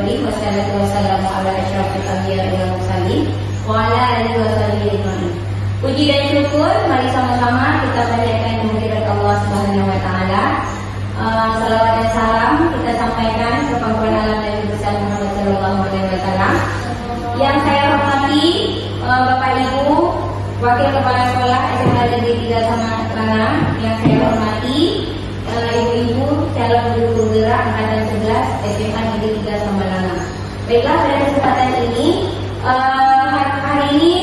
awwalin wassalatu wassalamu ala asyrafil anbiya'i wal mursalin wa ala alihi washabihi ajmain. Puji dan syukur mari sama-sama kita panjatkan kehadirat Allah Subhanahu wa taala. Salawat dan salam kita sampaikan ke pangkuan alam Nabi besar Muhammad sallallahu alaihi wasallam. Yang saya hormati Bapak Ibu Wakil Kepala Sekolah SMA Negeri 3 Samalangan, yang saya hormati ibu-ibu calon guru penggerak angkatan 11 SMA Negeri 3 Samalangan. Baiklah, pada kesempatan ini hari ini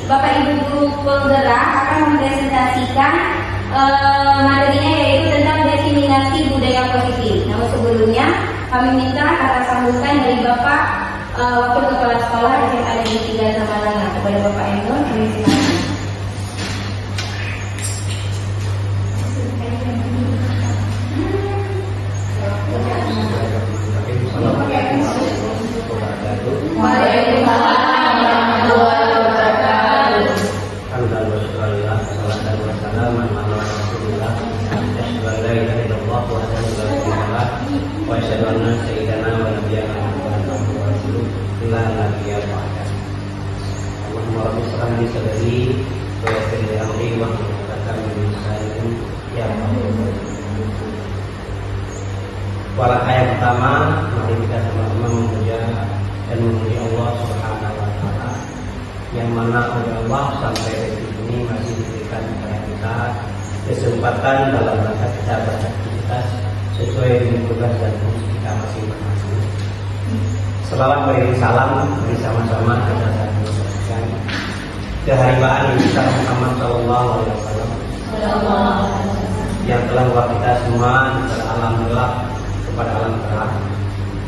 Bapak Ibu guru penggerak akan mempresentasikan materinya, yaitu tentang diseminasi budaya positif. Namun sebelumnya kami minta kata sambutan dari Bapak Wakil Kepala Sekolah SMA Negeri 3 Samalangan kepada Bapak Emon. Kami silakan. Walakah yang pertama, mari kita sama-sama memuja dan memuji Allah Subhanahu wa taala, yang mana oleh Allah sampai detik ini masih diberikan kepada kita kesempatan dalam rangka kita beraktivitas sesuai dengan tugas dan fungsi kita masing-masing. Selawat beriring salam bersama-sama kita sampaikan keharibaan kita Muhammad sallallahu alaihi wasallam yang telah membawa kita semua dari alam gelap kepada alam terang,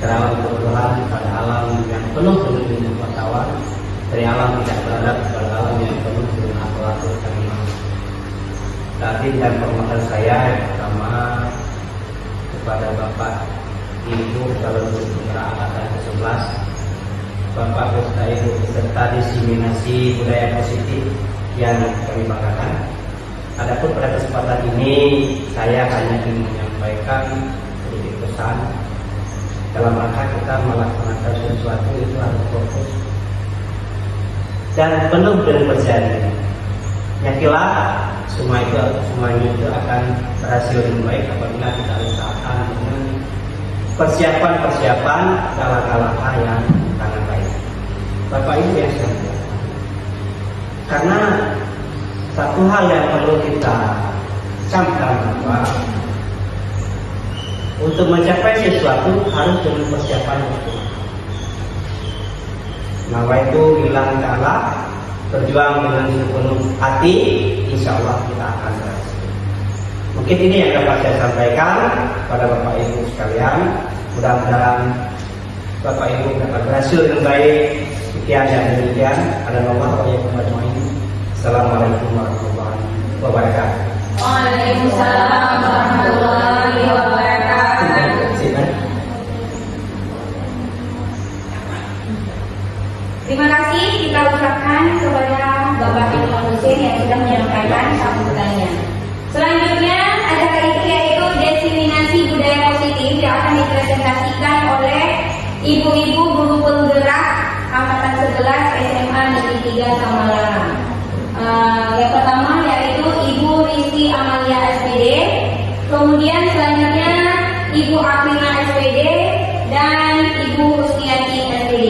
dari alam kebutuhan pada alam yang penuh dengan pengetahuan, dari alam tidak beradab kepada alam yang penuh dengan akhlakul karimah. Tadi dan penghormatan saya yang pertama kepada Bapak Ibu calon guru penggerak angkatan ke-11, Bapak Ibu peserta diseminasi budaya positif yang kami banggakan. Adapun pada kesempatan ini saya hanya ingin menyampaikan sedikit pesan dalam rangka kita melaksanakan sesuatu itu harus fokus dan penuh dengan percaya. Yakinlah semuanya itu akan berhasil dengan baik apabila kita usahakan dengan persiapan langkah-langkah yang sangat baik. Bapak Ibu yang saya muliakan, karena satu hal yang perlu kita camkan bahwa untuk mencapai sesuatu harus dengan persiapan yang kuat. Nawa itu bilang ke Allah, berjuang dengan sepenuh hati, insya Allah kita akan berhasil. Mungkin ini yang dapat saya sampaikan pada Bapak Ibu sekalian. Mudah-mudahan Bapak Ibu dapat berhasil dengan baik. Sekian dan demikian. Assalamualaikum warahmatullahi wabarakatuh. Waalaikumsalam warahmatullahi wabarakatuh. Terima kasih kita ucapkan kepada Bapak Imam Hussein yang sudah menyampaikan sambutannya. Selanjutnya acara ini yaitu diseminasi budaya positif yang akan dipresentasikan oleh ibu-ibu guru penggerak angkatan 11 SMA Negeri 3 Samalangan. Yang pertama yaitu Ibu Rizky Amalia SPD, kemudian selanjutnya Ibu Aklina SPD dan Ibu Husniati SPD.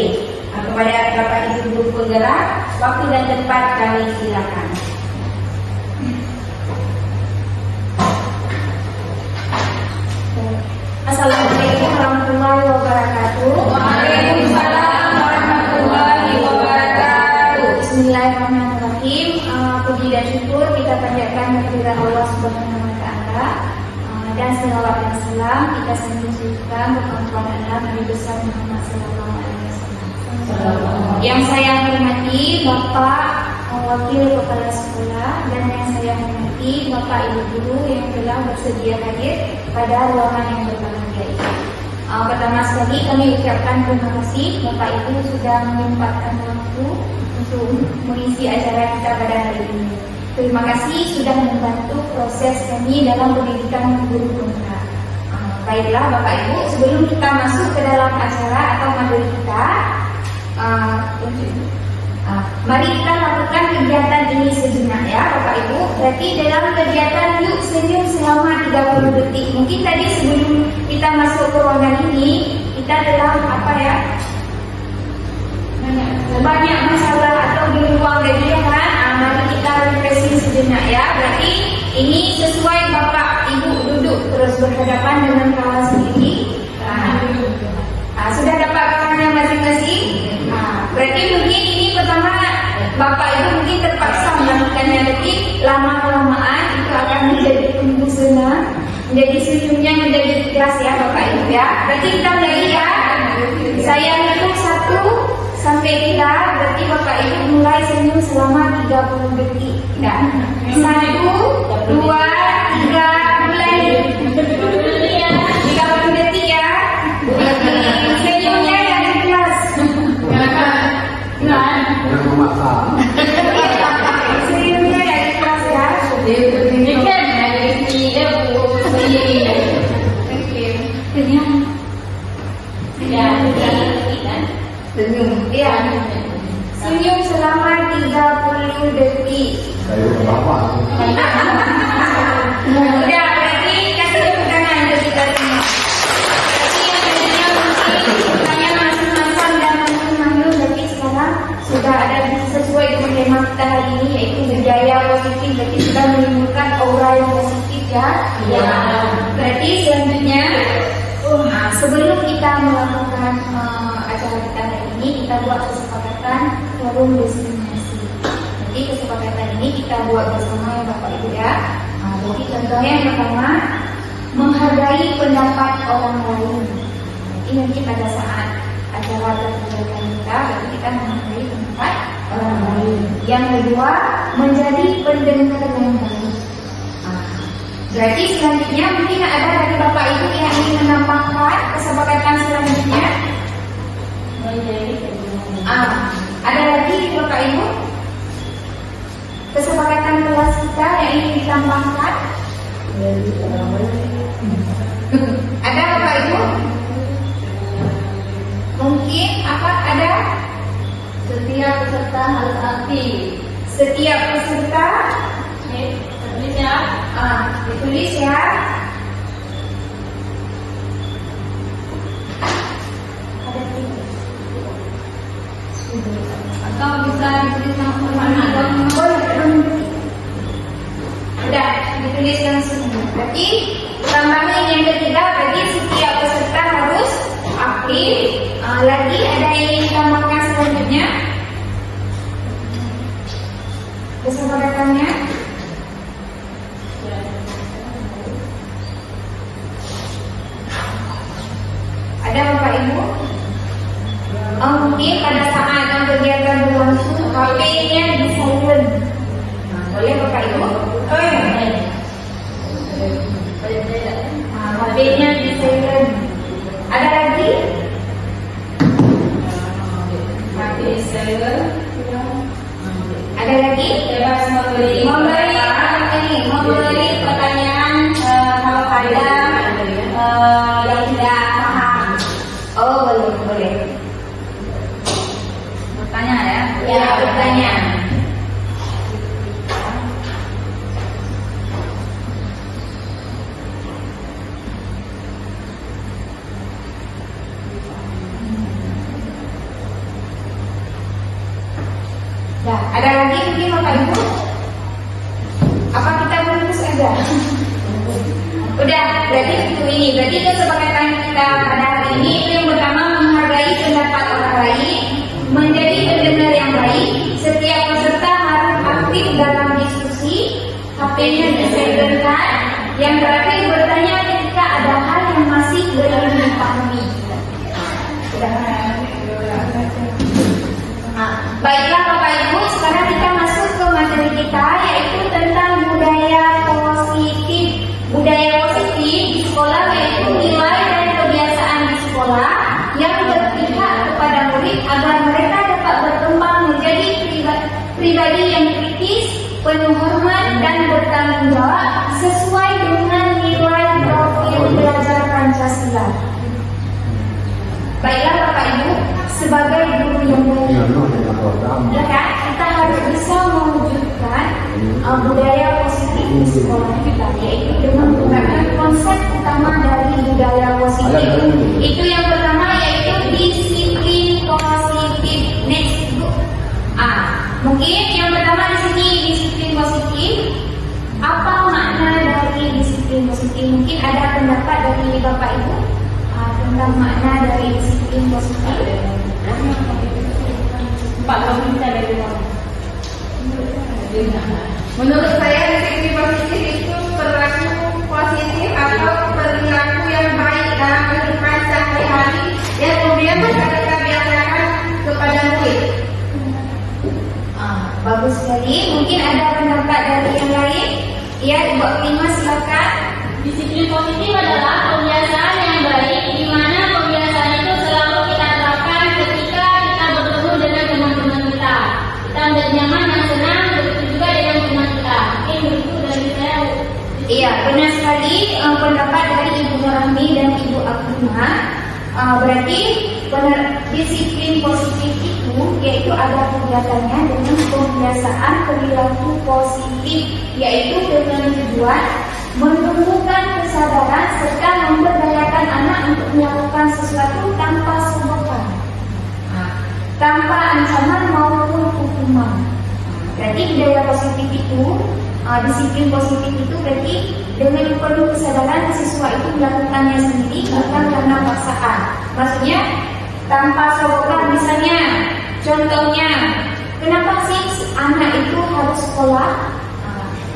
Kepada Bapak Ibu guru penggerak, waktu dan tempat kami silakan. Assalamualaikum warahmatullahi wabarakatuh. Waalaikumsalam warahmatullahi wabarakatuh. Bismillahirrahmanirrahim. Puji dan syukur kita panjatkan kehadirat Allah Subhanahu wa taala, dan selawat dan salam kita sambungkan kepada Nabi besar Muhammad sallallahu alaihi wasallam. Yang saya hormati Bapak Wakil Kepala Sekolah, dan yang saya hormati Bapak Ibu guru yang telah bersedia hadir pada ruangan yang berbahagia ini. Pertama sekali kami ucapkan terima kasih Bapak Ibu sudah menyempatkan waktu untuk mengisi acara kita pada hari ini. Terima kasih sudah membantu proses kami dalam pendidikan guru penggerak. Baiklah Bapak Ibu, sebelum kita masuk ke dalam acara atau materi Mari kita lakukan kegiatan ini sejenak ya Bapak Ibu. Berarti dalam kegiatan yuk senyum selama 30 detik. Mungkin tadi sebelum kita masuk ke ruangan ini, kita dalam apa ya? Banyak masalah atau di ruang lagi ya kan? Mari kita refreshing sejenak ya. Berarti ini sesuai Bapak Ibu duduk terus berhadapan dengan kawan sendiri. Sudah dapat kawannya masing-masing? Berarti mungkin ini pertama Bapak Ibu mungkin terpaksa melakukannya, tapi lama-kelamaan itu akan menjadi tumbuh senang, menjadi senyumnya menjadi ikhlas ya Bapak Ibu ya. Berarti kita mulai ya. Saya hitung 1 sampai 3, berarti Bapak Ibu mulai senyum selama 30 detik. Ya. 1, 2, 3, mulai. 30 detik ya. Senyumnya yang ikhlas. Jangan memaksa. Senyumnya yang ikhlas ya. Ini kan dari dia sendiri. Senyum. Ya, kan? Senyum. Ya. Senyum selama 30 detik. Saya berapa? Udah, berarti kasih tepuk tangan untuk kita semua. Berarti yang tadinya mungkin tanya masing-masing dan malu-malu, berarti sekarang sudah ada sesuai dengan tema kita hari ini, yaitu budaya positif. Berarti sudah menimbulkan aura yang positif ya. Ya. Berarti selanjutnya, sebelum kita melakukan acara kita hari ini, kita buat kesepakatan forum destinasi. Jadi kesepakatan ini kita buat bersama ya Bapak Ibu ya. Jadi contohnya yang pertama, menghargai pendapat orang lain. Ini nanti pada saat acara kegiatan kita, berarti kita menghargai pendapat orang lain. Yang kedua, menjadi pendengar yang baik. Berarti selanjutnya mungkin ada dari Bapak Ibu yang ingin menambahkan kesepakatan selanjutnya. Ada lagi Bapak Ibu kesepakatan kelas kita yang ingin ditambahkan? Ada Bapak Ibu? Mungkin apa ada? Setiap peserta harus aktif. Setiap peserta Tulis ya. ditulis ya. Ada tiga. Atau bisa ditulis langsung mana? Udah ditulis langsung. Berarti tambahan yang ketiga, berarti setiap peserta harus aktif. Lagi ada yang ingin ditambahkan selanjutnya? Kesepakatannya? Ada Bapak Ibu? Mungkin pada saat kegiatan berlangsung HP-nya di silent. Boleh Bapak Ibu? HP-nya di silent. Ada lagi? HP silent. Ada lagi? Bebas memberi pertanyaan kalau ada yang tidak paham. Oh boleh. Bertanya ya? Ya bertanya. Ya, ada lagi mungkin Bapak Ibu? Apa kita menulis aja? Udah, berarti itu ini. Berarti kesepakatan kita pada hari ini itu yang pertama, menghargai pendapat orang lain, menjadi pendengar yang baik. Setiap peserta harus aktif dalam diskusi, HP-nya disegarkan. Yang terakhir bertanya ketika ada hal yang masih belum dipahami. Baiklah Bapak Ibu, sekarang kita masuk ke materi kita, yaitu tentang budaya positif. Budaya positif di sekolah yaitu nilai dan kebiasaan di sekolah yang berpihak kepada murid agar mereka dapat berkembang menjadi pribadi yang kritis, penuh hormat dan bertanggung jawab sesuai dengan nilai profil belajar Pancasila. Baiklah Bapak Ibu, sebagai guru yang baik, ya kan? Kita budaya positif di sekolah kita, yaitu dengan menggunakan konsep utama dari budaya positif. Itu yang pertama yaitu disiplin positif. Next, Bu. Mungkin yang pertama di sini disiplin positif. Apa makna dari disiplin positif? Mungkin ada pendapat dari Bapak Ibu tentang makna dari disiplin positif. Pak Komita dari mana? Menurut saya disiplin positif itu perilaku positif atau perilaku yang baik dalam kehidupan sehari-hari yang kemudian bisa kita biasakan kepada murid. Bagus sekali. Mungkin ada pendapat dari yang lain. Ya, Ibu Prima silakan. Disiplin positif adalah kebiasaan yang baik, di mana kebiasaan itu selalu kita terapkan ketika kita bertemu dengan teman-teman kita. Kita menjadi nyaman dan senang, begitu juga dengan teman kita. Mungkin begitu dari saya. Iya, benar sekali pendapat dari Ibu Rahmi dan Ibu Akrima. Berarti benar, disiplin positif itu yaitu ada kegiatannya dengan kebiasaan perilaku positif, yaitu dengan tujuan menumbuhkan kesadaran serta memberdayakan anak untuk melakukan sesuatu tanpa sungkan, tanpa ancaman maupun hukuman. Berarti budaya positif itu, disiplin positif itu berarti dengan penuh kesadaran siswa itu melakukannya sendiri, bukan karena paksaan. Maksudnya tanpa sogokan. Misalnya, contohnya, kenapa sih anak itu harus sekolah?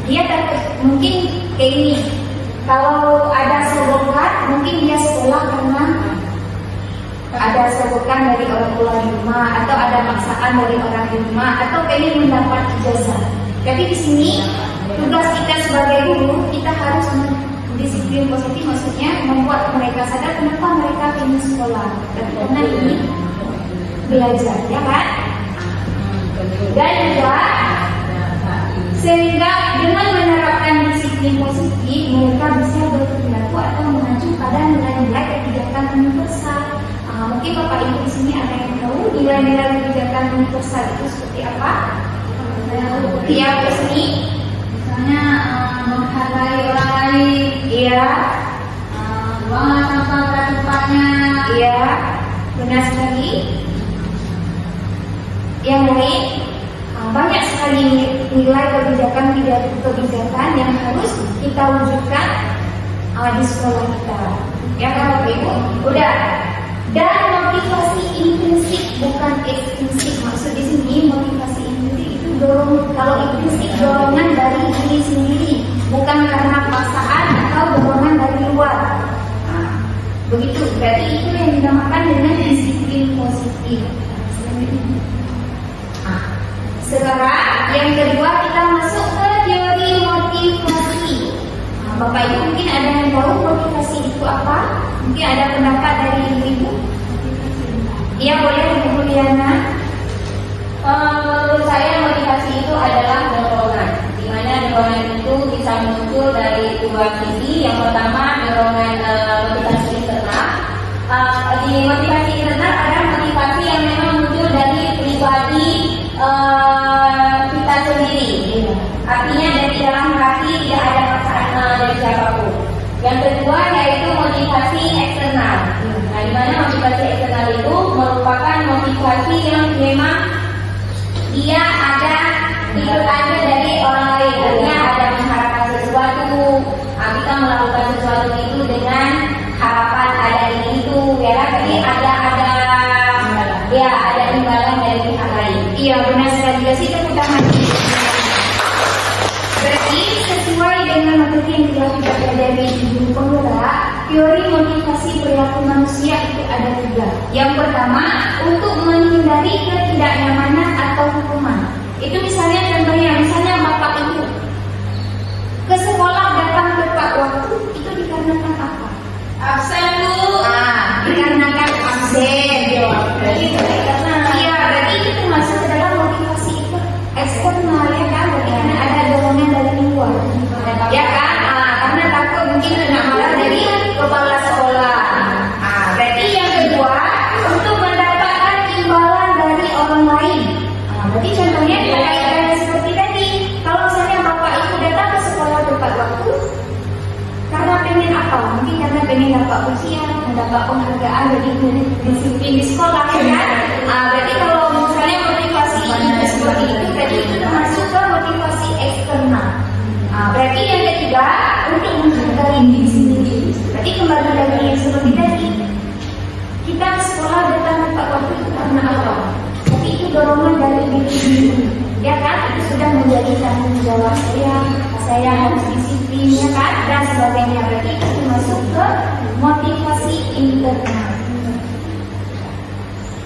Dia takut, mungkin kayak ini. Kalau ada sogokan, mungkin dia sekolah karena ada sogokan dari orang tua di rumah, atau ada paksaan dari orang di rumah, atau pengen mendapat ijazah. Tapi di sini tugas kita sebagai guru, kita harus disiplin positif, maksudnya membuat mereka sadar kenapa mereka ingin sekolah, karena ini belajar, ya kan? Dan juga sehingga dengan menerapkan disiplin positif, mereka bisa berperilaku atau mengacu pada nilai-nilai kebijakan universal. Mungkin Bapak Ibu di sini ada yang tahu nilai-nilai kebijakan universal itu seperti apa? Iya, Pesni. Misalnya menghargai orang lain, Iya, buang sampah pada tempatnya. iya, benar sekali. Yang lain, banyak sekali nilai kebijakan yang harus kita wujudkan di sekolah kita. Ya kan Bapak Ibu? Udah. Dan motivasi intrinsik bukan ekstrinsik. Maksud di sini motivasi intrinsik itu kalau intrinsik dorongan dari diri sendiri, bukan karena paksaan atau dorongan dari luar. Begitu. Berarti itu yang dinamakan dengan disiplin positif. Sekarang yang kedua kita masuk ke teori motivasi. Bapak Ibu mungkin ada yang tahu motivasi itu apa? Mungkin ada pendapat dari Ibu. Iya, boleh Ibu Mulyana. Menurut saya motivasi itu adalah dorongan, di mana dorongan itu bisa muncul dari dua sisi. Yang pertama dorongan motivasi internal. Di motivasi internal ada motivasi yang memang muncul dari pribadi kita sendiri. Artinya dari dalam hati, tidak ada paksaan dari siapapun. Yang kedua yaitu motivasi eksternal. Nah, di mana motivasi eksternal itu merupakan motivasi yang memang dia ada ikut aja dari orang lain. Artinya ada mengharapkan sesuatu. Kita melakukan sesuatu itu dengan harapan ada ini itu, ya. Jadi ada imbalan dari pihak lain. Iya, benar sekali. Kasih tepuk tangan. Berarti sesuai dengan materi yang telah kita pelajari di guru penggerak, teori motivasi perilaku manusia itu ada 3. Yang pertama, untuk menghindari ketidaknyamanan atau hukuman. Itu misalnya contohnya, Bapak Ibu ke sekolah datang tepat waktu, itu dikarenakan apa? Absen Bu. Dikarenakan absen. Berarti itu termasuk ke dalam motivasi itu eksternal, ya kan? Karena ada dorongan dari luar, ya kan? Karena takut mungkin kena marah dari kepala sekolah. Berarti yang kedua, untuk mendapatkan usia, mendapat penghargaan dari disiplin di sekolah, ya kan? Berarti kalau misalnya motivasi ini seperti itu, berarti itu termasuk ke motivasi eksternal. Berarti yang ketiga, untuk menghargai diri sendiri. Berarti kembali lagi yang seperti tadi, kita sekolah datang tepat waktu itu karena apa? Tapi itu dorongan dari diri sendiri, ya kan? Itu sudah menjadi tanggung jawab saya harus disiplin, ya kan? Dan sebagainya. Berarti itu masuk ke motivasi internal.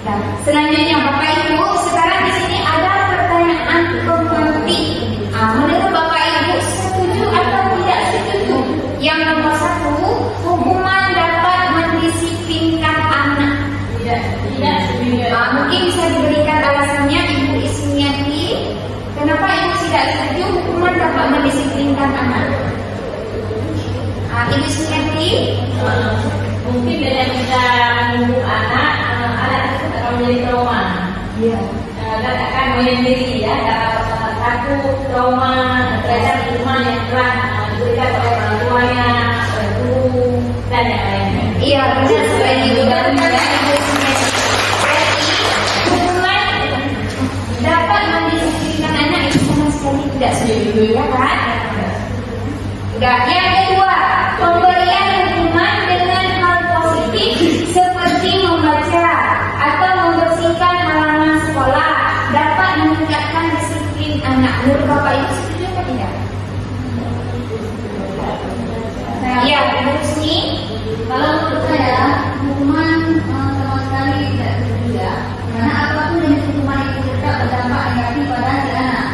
Nah, selanjutnya Bapak Ibu, sekarang di sini ada pertanyaan penting. Menurut Bapak Ibu, setuju atau tidak setuju? Yang nomor 1, hukuman dapat mendisiplinkan anak. Tidak setuju. Mungkin bisa diberikan alasannya Ibu Ismiati. Kenapa Ibu tidak setuju hukuman dapat mendisiplinkan anak? Ibu Ismiati. Mungkin dengan kita menunggu anak itu akan menjadi trauma. Iya. Dan akan menyendiri ya, takut trauma terhadap hukuman yang telah diberikan oleh orang tuanya, oleh guru dan yang lainnya. Iya, benar sekali itu kan Ibu Ismiati. Berarti hukuman dapat mendisiplinkan anak itu sama sekali tidak setuju, ya kan? Udah. Yang kedua, pemberian hukuman dengan hal positif seperti membaca atau membersihkan halaman sekolah dapat meningkatkan disiplin anak. Menurut Bapak Ibu setuju atau tidak? Iya, Ibu Husni. Kalau menurut saya, hukuman sama sekali tidak setuju ya. Karena apapun yang hukuman itu tetap berdampak negatif pada si anak.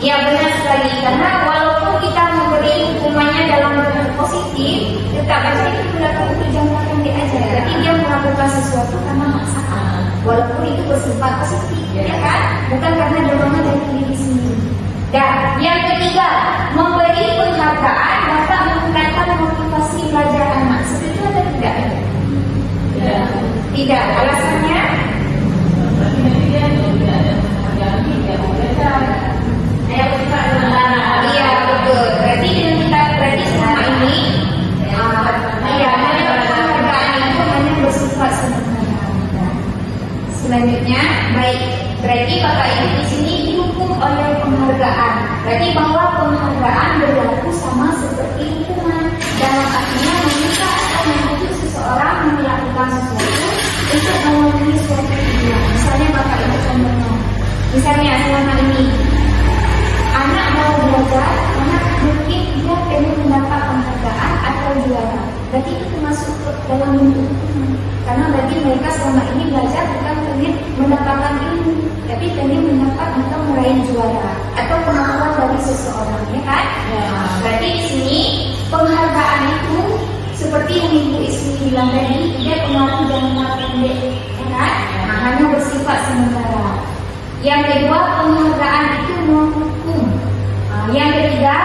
Ya benar sekali, karena walaupun kita memberi hukumannya dalam bentuk positif, tetap saja itu berlaku untuk jangka pendek aja. Berarti dia melakukan sesuatu karena maksaan, walaupun itu bersifat positif, ya kan? Bukan karena dorongan dari diri sendiri. Dan yang ketiga, memberi penghargaan dapat meningkatkan motivasi belajar anak. Setuju atau tidak? Tidak. Alasannya? Iya betul. Berarti dengan kita selama ini, penghargaan itu hanya bersifat sementara. Selanjutnya, baik. Berarti Bapak Ibu di sini dihukum oleh penghargaan. Berarti bahwa penghargaan berlaku sama seperti hukuman. Dalam artinya meminta atau membujuk seseorang melakukan sesuatu untuk memenuhi suatu tujuan. Misalnya Bapak Ibu contohnya. Misalnya selama ini anak mau belajar, anak mungkin dia pengen mendapat penghargaan atau juara. Berarti itu termasuk dalam bentuk hukuman. Karena berarti mereka selama ini belajar bukan pengen mendapatkan ilmu, tapi pengen mendapat atau meraih juara atau pengakuan dari seseorang, ya kan? Berarti di sini penghargaan itu seperti yang Ibu Ismi bilang tadi, dia pengaruh jangka pendek, ya kan? Hanya bersifat sementara. Yang kedua, penghargaan itu menghukum. Yang ketiga,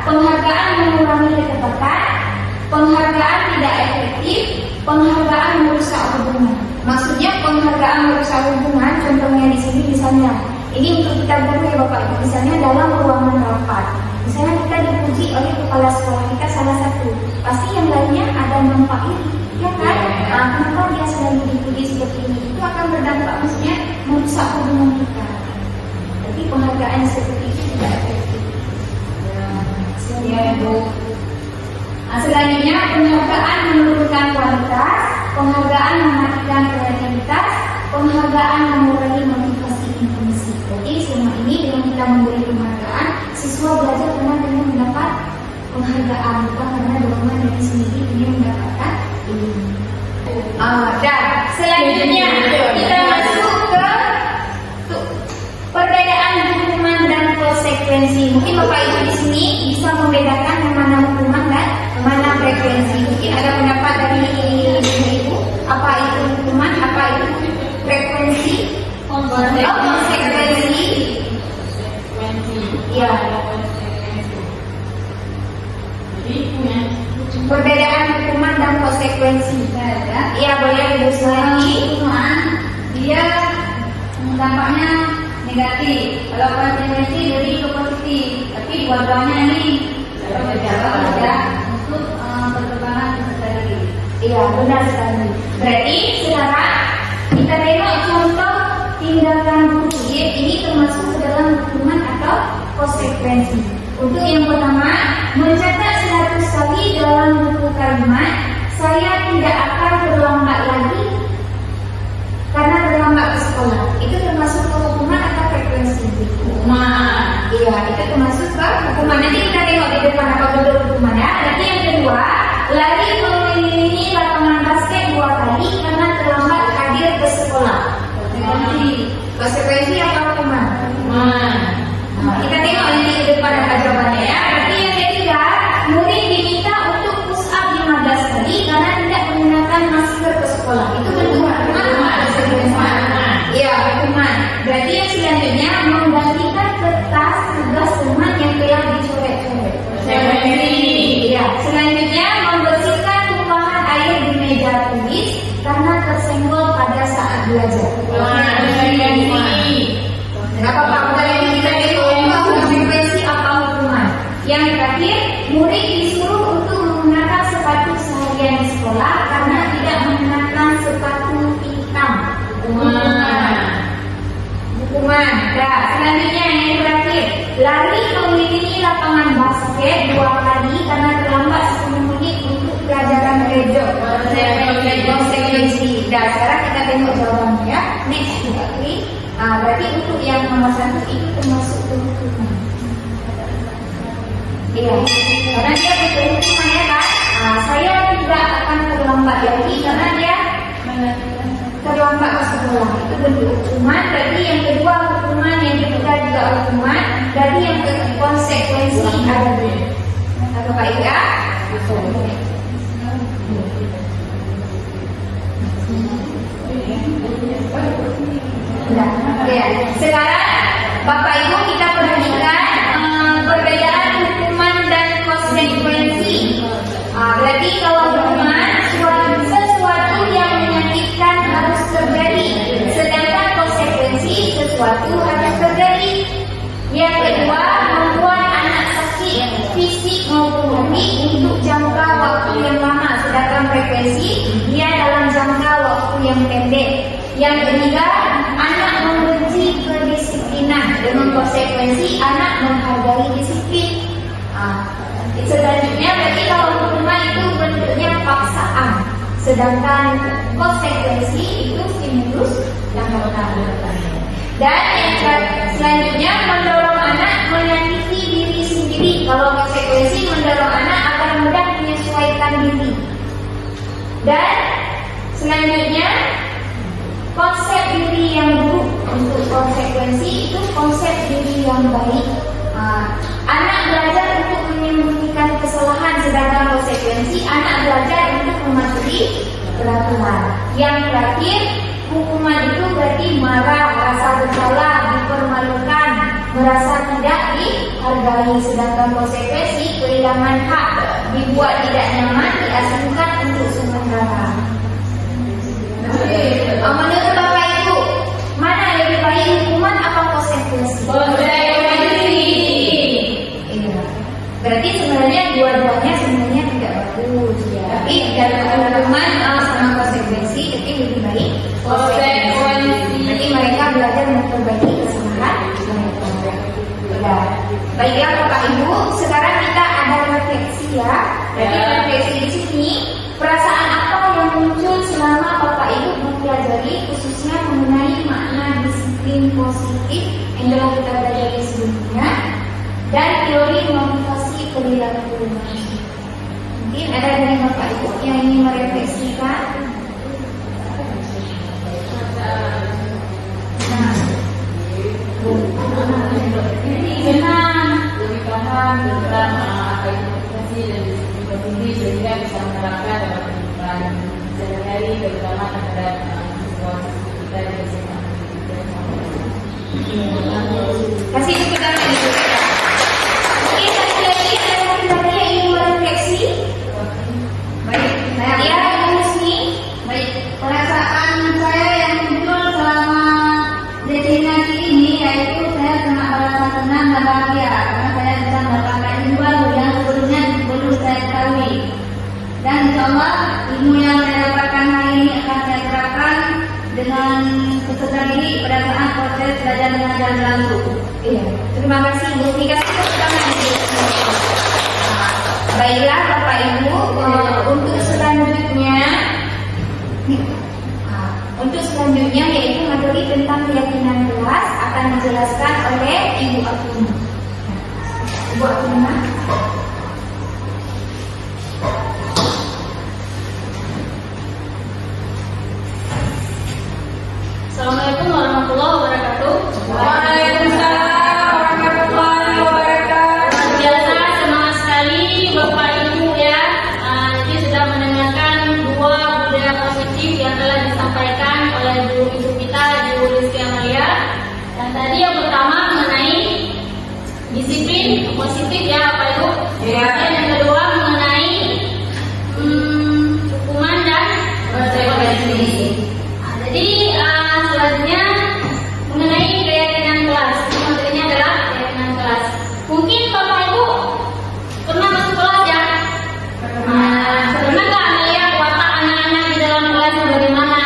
penghargaan mengurangi ketepatan, penghargaan tidak efektif, penghargaan merusak hubungan. Maksudnya penghargaan merusak hubungan, contohnya di sini misalnya, ini untuk kita guru ya Bapak Ibu, misalnya dalam ruangan rapat. Misalnya kita dipuji oleh kepala sekolah kita salah satu, pasti yang lainnya ada manfaat ini, ya kan? Kenapa dia selalu dipuji seperti ini? Itu akan berdampak, maksudnya merusak hubungan kita. Jadi penghargaan seperti itu tidak efektif. Ya, Bu. Selanjutnya, penghargaan menurunkan kualitas, penghargaan mematikan kreativitas, penghargaan mengurangi motivasi intrinsik. Jadi selama ini dengan kita memberi penghargaan, siswa belajar karena dengan mendapat penghargaan, bukan karena dorongan dari sendiri ingin mendapatkan ilmu. Dan selanjutnya kita masuk ke perbedaan hukuman dan konsekuensi. Mungkin Bapak Ibu di sini bisa membedakan mana hukuman dan mana frekuensi. Mungkin ada pendapat dari Ibu, apa itu hukuman, apa itu frekuensi? Konsekuensi. Ya. Perbedaan hukuman dan konsekuensi. Ya, boleh Ibu lagi. Hukuman dia dampaknya negatif. Kalau konsekuensi jadi ke positif. Tapi dua-duanya ini berjalan ya untuk perkembangan sekali. Iya, benar sekali. Berarti sekarang kita tengok contoh tindakan guru. Ini termasuk ke dalam hukuman atau konsekuensi. Untuk yang pertama, mencatat 100 kali dalam buku kalimat, saya tidak akan terlambat lagi karena terlambat ke sekolah. Itu termasuk ke hukuman atau frekuensi? Hukuman. Iya, itu termasuk ke hukuman. Nanti kita tengok di depan apa bentuk hukuman ya. Nanti yang kedua, lari mengelilingi lapangan basket 2 kali karena terlambat hadir ke sekolah. Konsekuensi atau hukuman? Hukuman. Kita tengok nanti di depan apa jawabannya ya. Berarti yang ketiga, murid diminta untuk push up 15 kali karena tidak menggunakan masker ke sekolah. Itu bentuk hukuman. Iya, hukuman. Berarti yang selanjutnya menggantikan kertas tugas teman yang telah dicoret-coret. Iya. Selanjutnya membersihkan tumpahan air di meja tulis karena tersenggol pada saat belajar. Kenapa Pak? Bukan yang kita tengok konsekuensi apa hukuman. Yang terakhir, murid disuruh untuk menggunakan sepatu seharian di sekolah karena tidak menggunakan sepatu hitam. Hukuman. Dah, selanjutnya yang terakhir, lari mengelilingi lapangan basket 2 kali karena terlambat 10 menit untuk pelajaran gereja. Konsekuensi. Dah, sekarang kita tengok jawabannya ya. Next juga klik. Berarti untuk yang nomor 1 itu termasuk hukuman. Iya, karena dia betul hukuman ya kan. Saya tidak akan terlambat lagi karena dia terlambat ke sekolah. Itu bentuk hukuman. Berarti yang kedua hukuman, yang ketiga juga hukuman. Berarti yang konsekuensi ada dua. Atau Pak Ika? Ya. Sekarang Bapak Ibu kita perhatikan perbedaan hukuman dan konsekuensi. Berarti kalau hukuman sesuatu yang menyakitkan harus terjadi, sedangkan konsekuensi sesuatu harus terjadi. Yang kedua, membuat anak sakit fisik maupun hati untuk jangka waktu yang lama, sedangkan frekuensi dia dalam jangka waktu yang pendek. Yang ketiga, anak membenci kedisiplinan, dengan konsekuensi anak menghargai disiplin. Selanjutnya berarti kalau hukuman itu bentuknya paksaan, sedangkan konsekuensi itu stimulus yang menghargai. Dan yang selanjutnya mendorong anak menyakiti diri sendiri. Kalau konsekuensi mendorong anak agar mudah menyesuaikan diri. Dan selanjutnya konsep diri yang buruk. Untuk konsekuensi itu konsep diri yang baik. Anak belajar untuk menyembunyikan kesalahan, sedangkan konsekuensi anak belajar untuk mematuhi peraturan. Yang terakhir, hukuman itu berarti marah, merasa bersalah, dipermalukan, merasa tidak dihargai, sedangkan konsekuensi kehilangan hak, dibuat tidak nyaman, diasingkan untuk sementara. Menurut Bapak Ibu, mana yang lebih baik, hukuman atau konsekuensi? Berarti sebenarnya dua-duanya sebenarnya tidak bagus ya. Tapi dalam hukuman sama konsekuensi itu lebih baik konsekuensi. Berarti mereka belajar memperbaiki kesalahan mereka. Ya. Baiklah Bapak Ibu, sekarang kita ada refleksi ya. Jadi refleksi di sini, perasaan apa yang muncul selama Bapak Ibu mempelajari khususnya mengenai makna disiplin positif yang telah kita pelajari sebelumnya dan teori motivasi perilaku manusia. Mungkin ada dari Bapak Ibu yang ingin merefleksikan. Lebih paham tentang apa itu motivasi dan disiplin positif sehingga bisa menerapkan dalam kehidupan sehari-hari, terutama terhadap situasi kita di SMA. Kasih sekedar itu. Oke, satu lagi ada laki-laki yang ingin merefleksi. Baik, saya Ibu Husni. Baik, perasaan saya yang muncul selama destinasi ini yaitu saya sangat merasa senang dan bahagia karena saya bisa mendapatkan ilmu baru yang sebelumnya belum saya ketahui. Dan insyaallah peserta didik pada saat proses belajar mengajar berlangsung. Iya, terima kasih Bu. Dikasih tepuk tangan Bu. Baiklah Bapak Ibu, untuk selanjutnya yaitu materi tentang keyakinan kelas akan dijelaskan oleh Ibu Atina. Ibu Atina. Assalamualaikum warahmatullahi wabarakatuh. Waalaikumsalam warahmatullahi wabarakatuh. Biasa semangat sekali Bapak Ibu ya. Jadi sudah mendengarkan dua budaya positif yang telah disampaikan oleh guru ibu kita, Ibu Rizky Amalia. Dan tadi yang pertama mengenai disiplin positif ya Bapak Ibu. Iya. Dan yang kedua mengenai hukuman dan konsekuensi. Jadi selanjutnya mengenai keyakinan kelas. Materinya adalah keyakinan kelas. Mungkin Bapak Ibu pernah masuk kelas ya? Pernah nggak melihat watak anak-anak di dalam kelas bagaimana?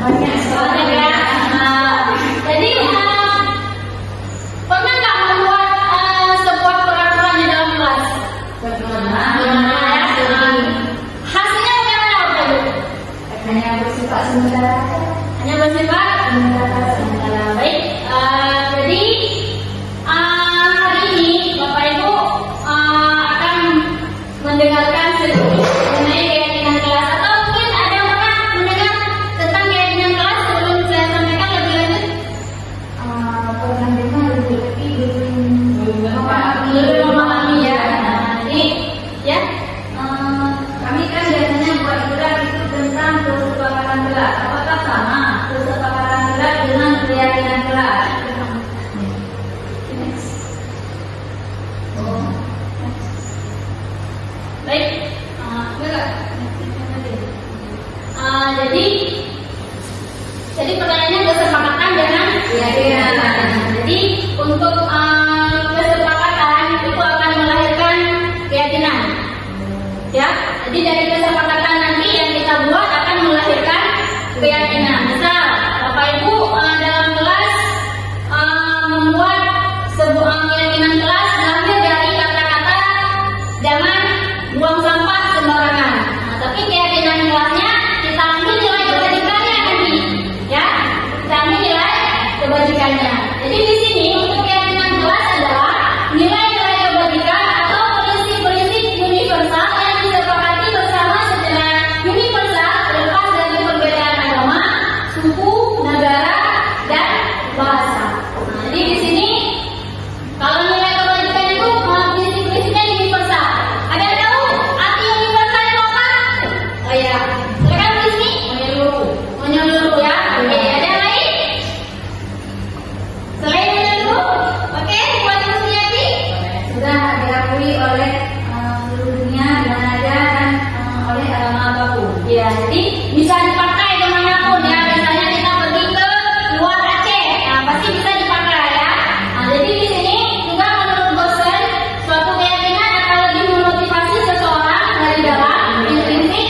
Banyak Banyak ya. Jadi pernah nggak membuat sebuah peraturan di dalam kelas? Hasilnya bagaimana Bapak Ibu? hanya bersifat sementara. Hanya bersifat sementara. Baik, jadi hari ini Bapak Ibu akan mendengarkan sedikit mengenai keyakinan kelas, atau mungkin ada yang pernah mendengar tentang keyakinan kelas sebelum saya sampaikan lebih lanjut? Pernah dengar lebih tapi belum Memahami ya. Jadi ya. Kami kan biasanya buat gerak itu tentang kesepakatan gerak. Apakah sama kesepakatan gerak dengan keyakinan gerak? Baik, jadi pertanyaannya kesepakatan dengan keyakinan. Jadi untuk kesepakatan itu akan melahirkan keyakinan. Ya, jadi dari kesepakatan nanti yang kita buat akan melahirkan keyakinan. Misal Bapak Ibu dalam kelas membuat sebuah keyakinan kelas diambil dari kata-kata jangan buang sampah sembarangan. Tapi keyakinan kelasnya kita ambil nilai kebajikannya nanti, ya. Kita ambil nilai kebajikannya. Jadi di sini untuk keyakinan kelas adalah nilai-nilai kebajikan atau prinsip-prinsip universal yang disepakati bersama secara universal terlepas dari perbedaan agama, suku, negara, dan bahasa. Jadi di sini kalau nilai kebajikan itu prinsip-prinsipnya universal. Ada yang tahu arti universal itu apa? Oh ya, silakan di sini. Menyeluruh ya. Oke, ada yang lain? Selain menyeluruh, oke, buat Ibu Suyati Sudah diakui oleh seluruh dunia di mana aja dan oleh agama apapun. ya, jadi bisa dipakai kemanapun ya. Misalnya kita pergi ke luar Aceh, nah, pasti bisa dipakai ya. Nah, jadi di sini juga menurut dosen suatu keyakinan akan lebih memotivasi seseorang dari dalam intrinsik.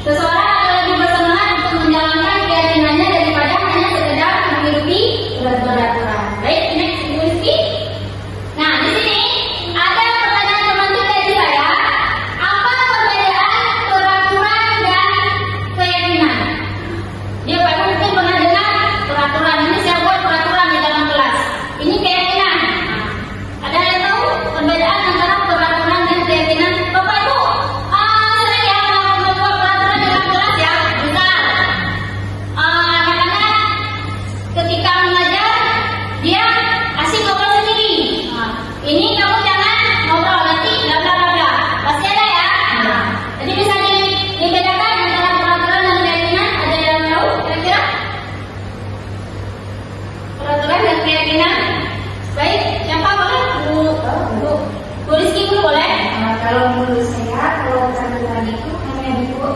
Seseorang akan lebih bersemangat untuk menjalankan keyakinannya daripada hanya sekedar mengikuti peraturan. Baik, next Ibu Rizky. Nah, di sini ada pertanyaan teman-teman dari saya. Apa perbedaan peraturan dan keyakinan? Dia Pak Ibu mungkin pernah dengar peraturan. Ini saya buat peraturan di dalam kelas. Ini keyakinan. Ada yang tahu perbedaan antara peraturan dan keyakinan? Bapak Ibu, sering ya kalau membuat peraturan di dalam kelas ya. Misal, anak-anak ketika mengajar dia asik ngobrol sendiri. Ini kamu jangan ngobrol nanti bla bla bla bla. Pasti ada ya. Jadi bisa dibedakan antara peraturan dan keyakinan. Ada yang tahu kira-kira? Peraturan dan keyakinan. Baik, siapa boleh? Bu Rizky dulu boleh? Kalau menurut saya, kalau peraturan itu hanya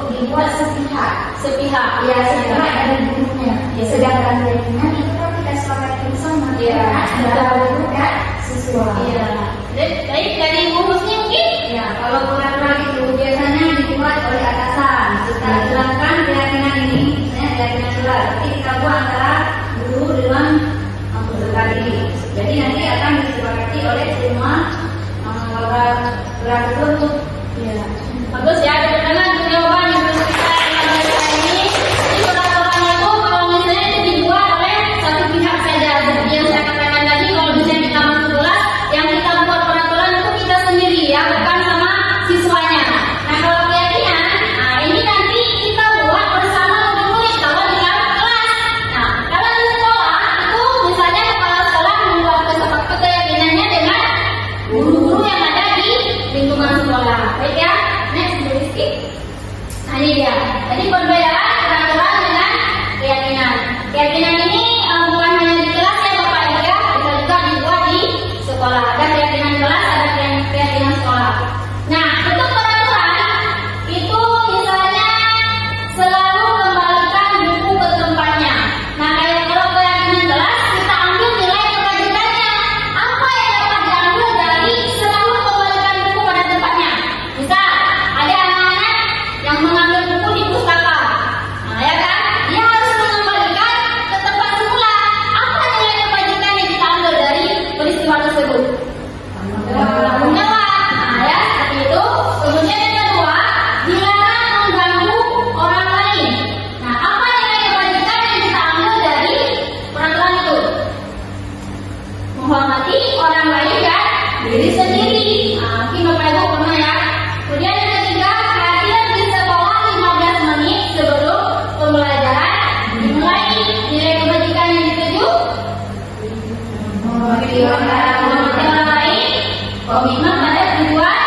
dibuat sepihak. Sepihak. Ya, sepihak dari gurunya. Sedangkan keyakinan itu kan kita sepakati bersama. Iya. Ada bukan sesuai. Iya. Baik, dari Bu Husni mungkin? Ya, kalau peraturan itu biasanya dibuat oleh atasan. Kita jelaskan keyakinan ini, misalnya keyakinan kelas. Jadi kita buat antara guru dalam berbagi. Jadi nanti akan disepakati oleh semua kelas tersebut. Ya. Bagus ya, teman-teman jawaban yang harus kita pelajari ini. Jadi peraturannya itu kalau misalnya itu dibuat oleh satu pihak saja. Seperti yang saya katakan tadi, kalau misalnya kita masuk kelas, yang kita buat peraturan itu kita sendiri ya, bukan sama siswanya. Nah kalau keyakinan, nah ini nanti kita buat bersama murid-murid kalau di dalam kelas. Nah kalau di sekolah itu misalnya kepala sekolah membuat keyakinannya dengan guru-guru yang ada di lingkungan sekolah. Baik ya, next Bu Rizky. Nah ini dia. Jadi perbedaan peraturan dengan keyakinan. Keyakinan ini bukan hanya di kelas ya Bapak Ibu ya, bisa juga dibuat di sekolah. Ada keyakinan kelas, ada keyakinan sekolah. Nah untuk peraturan itu misalnya selalu kembalikan buku ke tempatnya. Nah kayak kalau keyakinan kelas kita ambil nilai kebajikannya. Apa yang dapat diambil dari selalu kembalikan buku pada tempatnya? Misal ada anak-anak yang mengambil buku di pustaka. Nah ya kan, dia harus mengembalikan ke tempat semula. Apa nilai kebajikan yang kita ambil dari peristiwa tersebut? Tanggung jawab. Nah ya, seperti itu. Kemudian yang kedua, dilarang mengganggu orang lain. Nah, apa nilai kebajikan yang kita ambil dari peraturan itu? Menghormati orang lain dan diri sendiri. Nah, mungkin Bapak Ibu pernah ya. Kemudian yang ketiga, hadir di sekolah 15 menit sebelum pembelajaran dimulai. Nilai kebajikan yang dituju menghormati orang lain, komitmen pada tujuan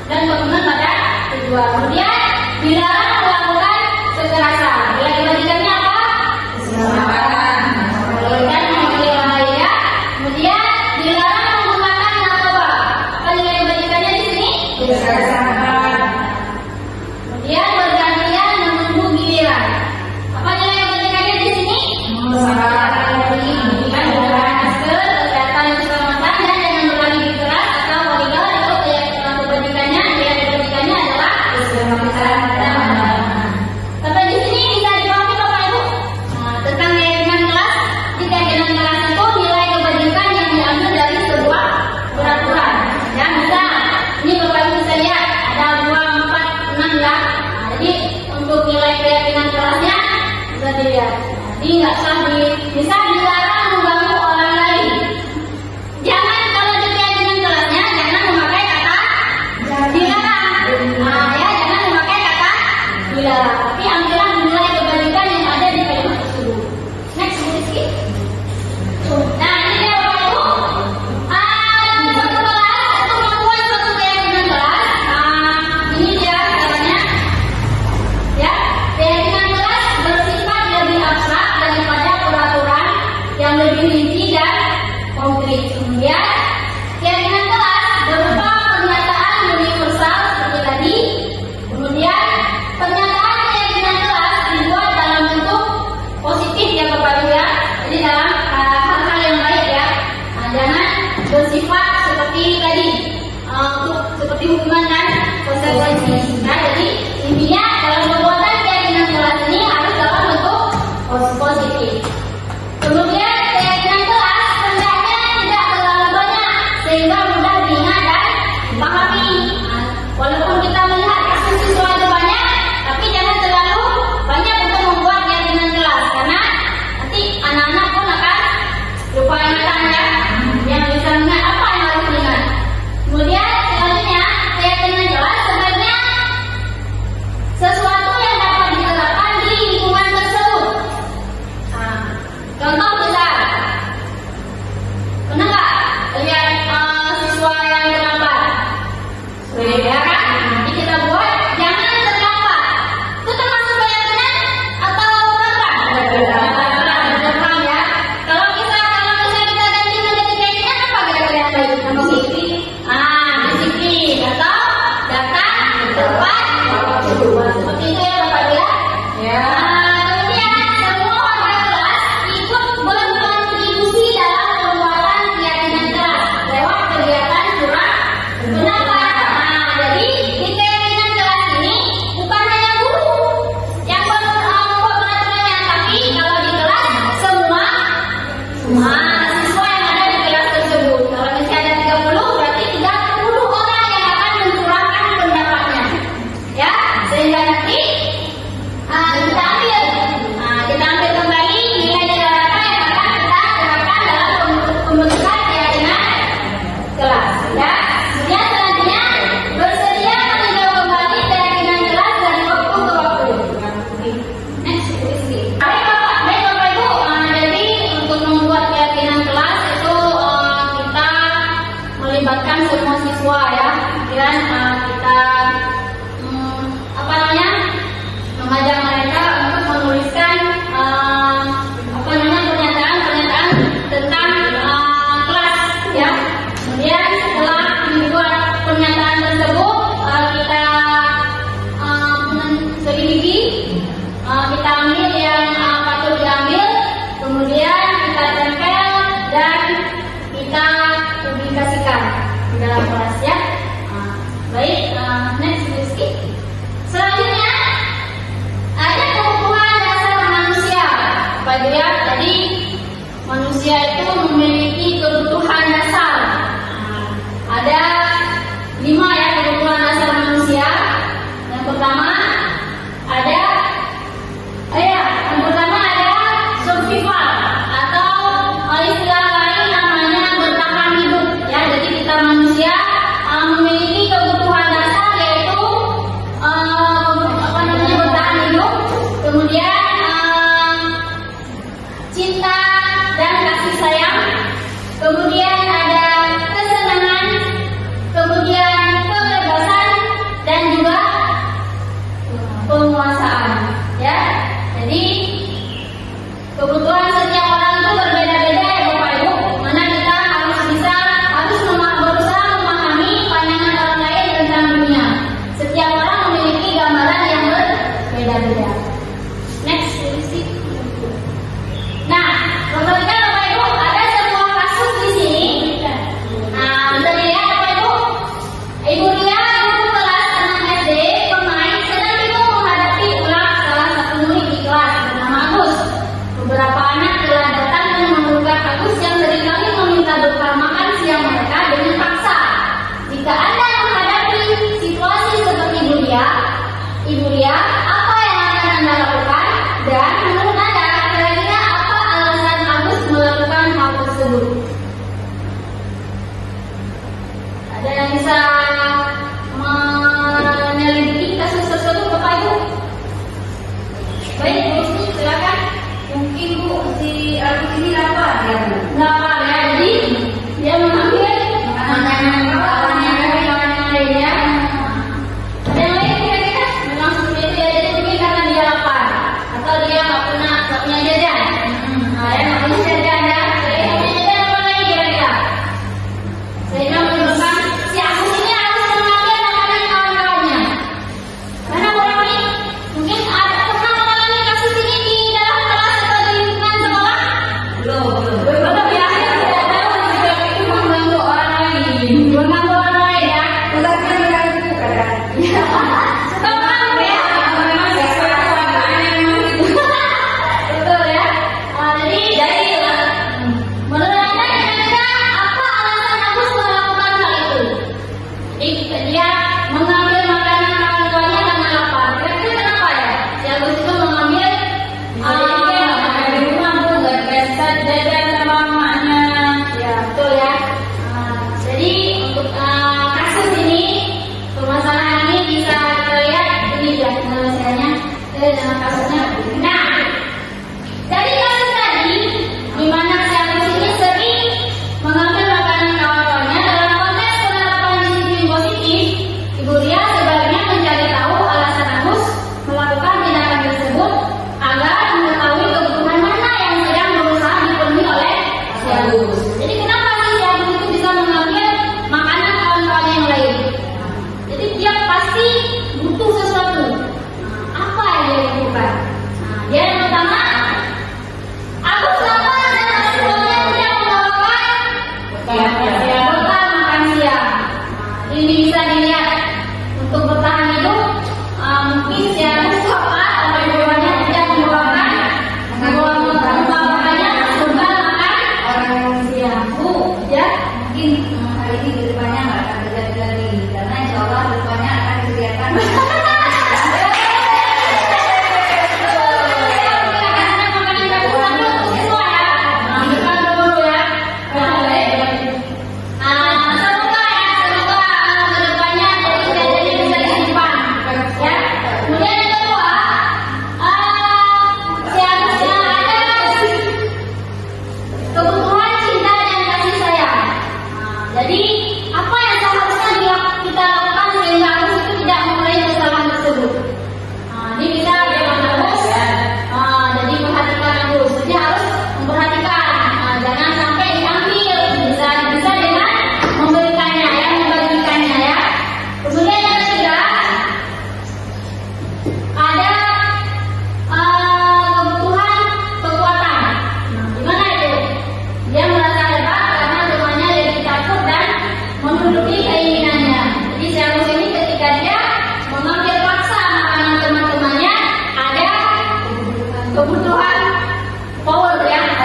dan komitmen pada tujuan. Kemudian dilarang melakukan kekerasan. Nilai kebajikannya apa? Keselamatan. Dan menghargai orang lain ya. Kemudian dilarang menggunakan narkoba. Apa nilai kebajikannya di sini? Keselamatan. Kemudian bergantian menunggu giliran. Apa nilai kebajikannya di sini? Keselamatan. Kan menggunakan masker, kesehatan dan keselamatan, dan jangan berlari di keras atau bodyguard. Itu kebajikannya, nilai kebajikannya adalah keselamatan. Sampai di sini bisa dipahami Bapak Ibu. Nah, tentang keyakinan kelas. Di keyakinan kelas itu nilai kebajikan yang diambil dari sebuah peraturan. Ya, misal ini Bapak Ibu bisa lihat ada 2, 4, 6 ya. Nah, jadi untuk nilai keyakinan kelasnya bisa dilihat. Jadi nggak sah misal dilarang mengganggu orang lain. Jangan kalau di keyakinan kelasnya jangan memakai kata dilarang. Nah ya, jangan memakai kata dilarang. Tapi ambillah nilai kebajikan yang ada di kalimat tersebut. Next, Bu Rizky. Nah ini dia Bapak Ibu. Di suatu kelas untuk membuat suatu keyakinan kelas. Nah ini dia caranya. Ya, keyakinan kelas bersifat lebih abstrak daripada peraturan yang Jadi manusia itu memiliki kebutuhan dasar. Ada 5 ya kebutuhan dasar manusia. Yang pertama ada survival atau istilah lain namanya bertahan hidup ya. Jadi kita manusia memiliki kebutuhan dasar yaitu bertahan hidup, kemudian cinta dan kasih sayang, kemudian ada kesenangan, kemudian kebebasan dan juga penguasaan ya. Jadi kebutuhan setiap orang itu berbeda-beda ya Bapak Ibu. Mana kita harus berusaha memahami pandangan orang lain tentang dunia. Setiap orang memiliki gambaran yang berbeda-beda. Next, please. Nah, perhatikan Bapak Ibu, ada sebuah kasus di sini. Nah, bisa dilihat Bapak Ibu. Ibu Ria guru kelas 6 SD pemain sedang ibu menghadapi ulang salah satu murid di kelas bernama Agus. Beberapa anak telah datang dan mengugat Agus yang seringkali meminta bekal makan siang mereka dengan paksa. Jika Anda menghadapi situasi seperti Ibu Ria, apa yang akan Anda lakukan? Dan menurut Anda, kira-kira apa alasan Agus melakukan hal tersebut? Ada yang bisa menyelidiki kasus tersebut Bapak Ibu? Baik, Bu, silakan. Mungkin Bu, si Agus ini lapar ya Bu. Lapar ya, jadi dia mengambil makanan lainnya. Ada yang lain kira-kira? Memang seperti itu ya, jadi mungkin karena dia lapar atau dia nggak punya jajan. Nah, ya nggak punya jajan ya. Jadi nggak punya jajan apa lagi kira-kira? Sehingga menyebabkan si Agus ini harus mengambil makanan kawan-kawannya. Karena orang ini mungkin ada pernah mengalami kasus ini di dalam kelas atau di lingkungan sekolah? Belum ya.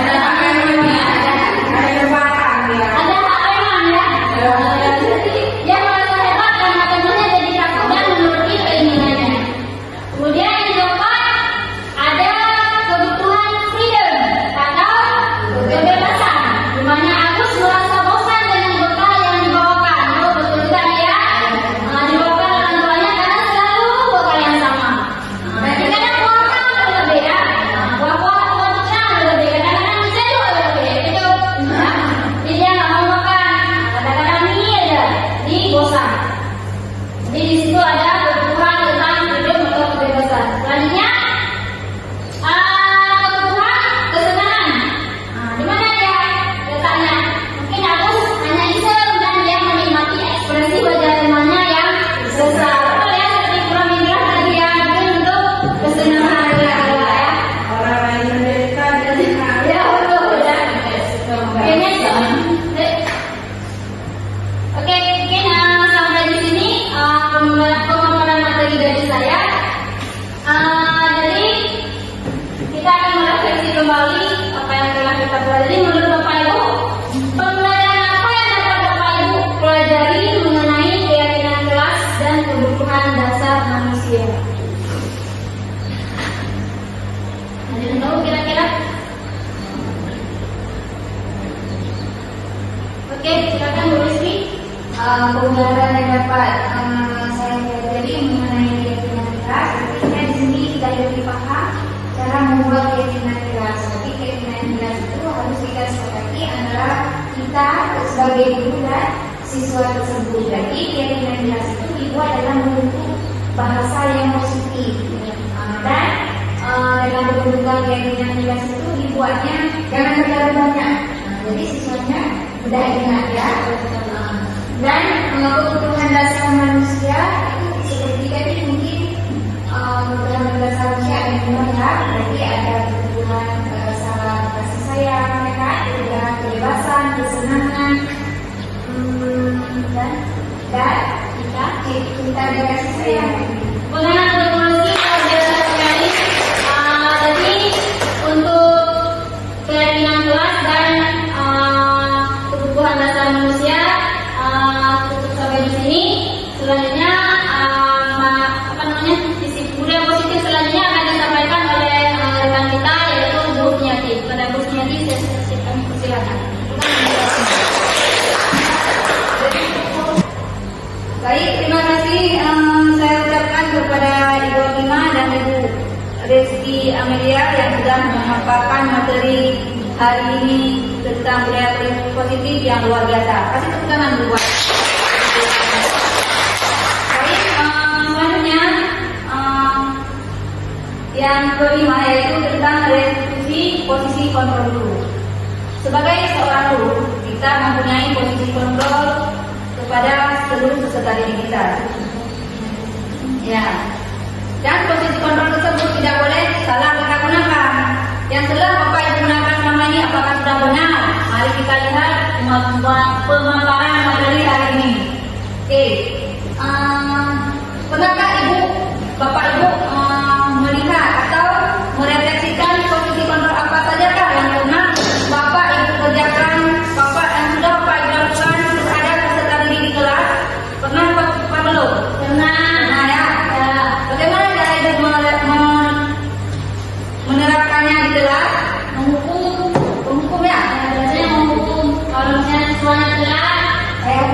kesempatan ya. Ada hak memang ya. Jadi dia merasa hebat karena temannya jadi takut dan menuruti keinginannya. Kemudian yang keempat ada kebutuhan freedom atau kebebasan, di mana Agus merasa bosan dengan bekal yang dibawakan. Oh betul juga ya. Dibawakan orang tuanya karena selalu bekal yang sama. Berarti kadang kuota berbeda ya. Kuota bentuknya berbeda. Kadang-kadang bisa juga berbeda. Itu. Jadi dia nggak mau makan. Kadang-kadang ini aja. Di bosan. Jadi di situ ada kebutuhan tentang freedom atau kebebasan. Selanjutnya kebutuhan kesenangan. Di mana dia letaknya? Mungkin Agus hanya iseng dan dia menikmati ekspresi wajah temannya yang sesal. Betul ya, seperti kurang bilang tadi ya, mungkin untuk kesenangan ya. Orang lain menderita dan Ya betul ya. Oke, mungkin sampai di sini pemaparan materi dari saya. Jadi kita akan merefleksi kembali apa yang telah kita pelajari. Menurut Bapak Ibu, pembelajaran apa yang dapat Bapak Ibu pelajari mengenai keyakinan kelas dan kebutuhan dasar manusia? Ada yang tahu kira-kira? Oke, silakan Bu Rizky. Pembelajaran yang dapat saya pelajari mengenai keyakinan kelas. Artinya di sini kita lebih paham cara membuat keyakinan kelas. Jadi keyakinan kelas itu harus kita sepakati antara kita sebagai guru dan siswa tersebut. Jadi keyakinan kelas itu dibuat dalam bentuk bahasa yang positif. Dan dalam pembentukan keyakinan kelas itu dibuatnya jangan terlalu banyak. Jadi siswanya mudah ingat ya. Dan kebutuhan dasar manusia itu seperti tadi mungkin kebutuhan dasar manusia ada dua ya. Berarti ada kebutuhan dasar kasih sayang, kebutuhan kebebasan, kesenangan, dan kita ada kasih sayang. Mengenai revolusi luar biasa sekali. Jadi untuk keyakinan kelas dan kebutuhan dasar manusia cukup sampai di sini. Selanjutnya sisi budaya positif selanjutnya akan disampaikan oleh rekan kita yaitu Bu Niati. Pada Bu Niati saya kami persilakan. Baik, terima kasih saya ucapkan kepada Ibu Bima dan Ibu Rizky Amelia yang sudah memaparkan materi hari ini tentang budaya positif yang luar biasa. Kasih tepuk tangan dulu. Baik, selanjutnya yang kelima yaitu tentang restitusi posisi kontrol guru. Sebagai seorang guru, kita mempunyai posisi kontrol kepada seluruh peserta didik kita. Ya. Dan posisi kontrol tersebut tidak boleh salah kita gunakan. Yang telah Bapak Ibu gunakan selama ini apakah sudah benar? Mari kita lihat pemaparan materi hari ini. Oke. Pernahkah Bapak Ibu melihat atau merefleksikan posisi kontrol apa sajakah yang pernah Bapak Ibu kerjakan, yang sudah Bapak Ibu lakukan terhadap peserta didik di kelas? Pernah Pak belum? Pernah ya. Bagaimana cara Ibu menerapkannya di kelas? Menghukum ya. Biasanya menghukum kalau misalnya siswanya telat,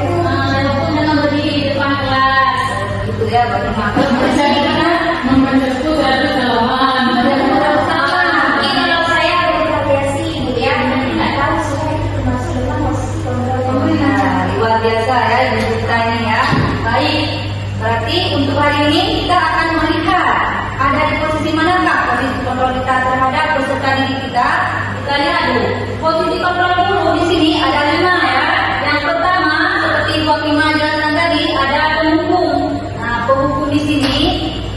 hukum dengan berdiri di depan kelas. Gitu ya, bagaimana? Membentuk harus salaman. Mungkin kalau saya Variasi gitu ya. Tidak tahu saya itu termasuk dalam posisi kontrol yang luar biasa ya Ibu kita ini ya. Baik, berarti untuk hari ini kita akan melihat ada di posisi manakah posisi kontrol kita terhadap peserta didik kita. Kita lihat dulu. Posisi kontrol dulu di sini ada 5 ya. Yang pertama seperti Ibu Bima jelaskan tadi ada penghukum. Nah, penghukum di sini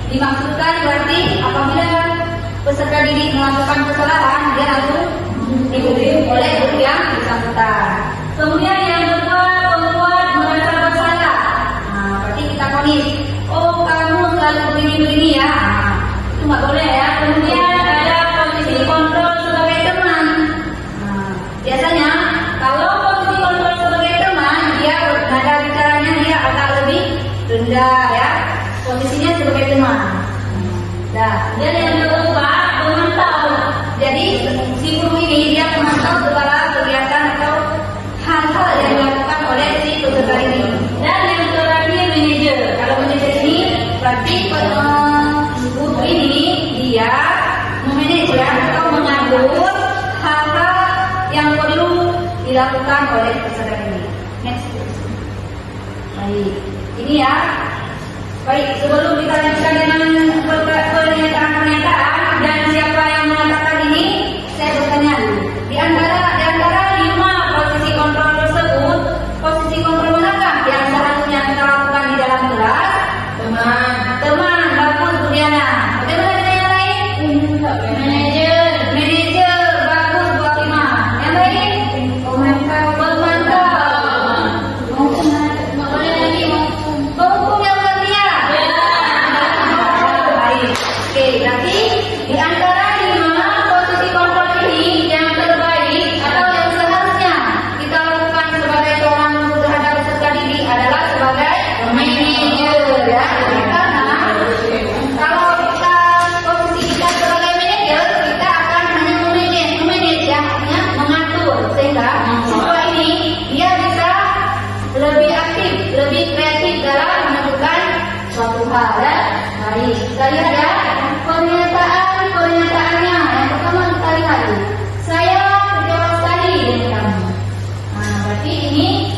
dimaksudkan berarti apabila peserta didik melakukan kesalahan dia harus dihukum oleh guru yang bersangkutan. Kemudian yang kedua pembuat merasa bersalah. Nah, berarti kita ponis, oh kamu selalu begini-begini ya. Nah, itu nggak boleh ya. Kemudian ada posisi kontrol sebagai teman. dilakukan oleh peserta ini. Next. Baik, ini ya. Baik, sebelum kita lanjutkan dengan pernyataan dan siapa yang mengatakan ini, saya bertanya dulu. Di antara 5 posisi kontrol tersebut, posisi kontrol manakah yang seharusnya kita lakukan di dalam kelas? Teman, bagus Bu Diana. Bagaimana dengan yang lain? Manajer, bagus Bu Fatima. Yang lain? Pemantau. Boleh lagi penghukum yang setia. Baik. Oke, berarti di antara 5 posisi kontrol ini yang terbaik atau yang seharusnya kita lakukan sebagai seorang guru terhadap peserta didik adalah sebagai manajer, ya. Karena kalau kita posisi kita sebagai manajer, kita akan hanya memanage, ya, artinya mengatur, sehingga siswa ini dia bisa lebih aktif, lebih kreatif dalam menentukan suatu hal, ya. Baik, kita lihat ya pernyataannya. Yang pertama kita lihat, saya kecewa sekali dengan kamu. Nah, berarti ini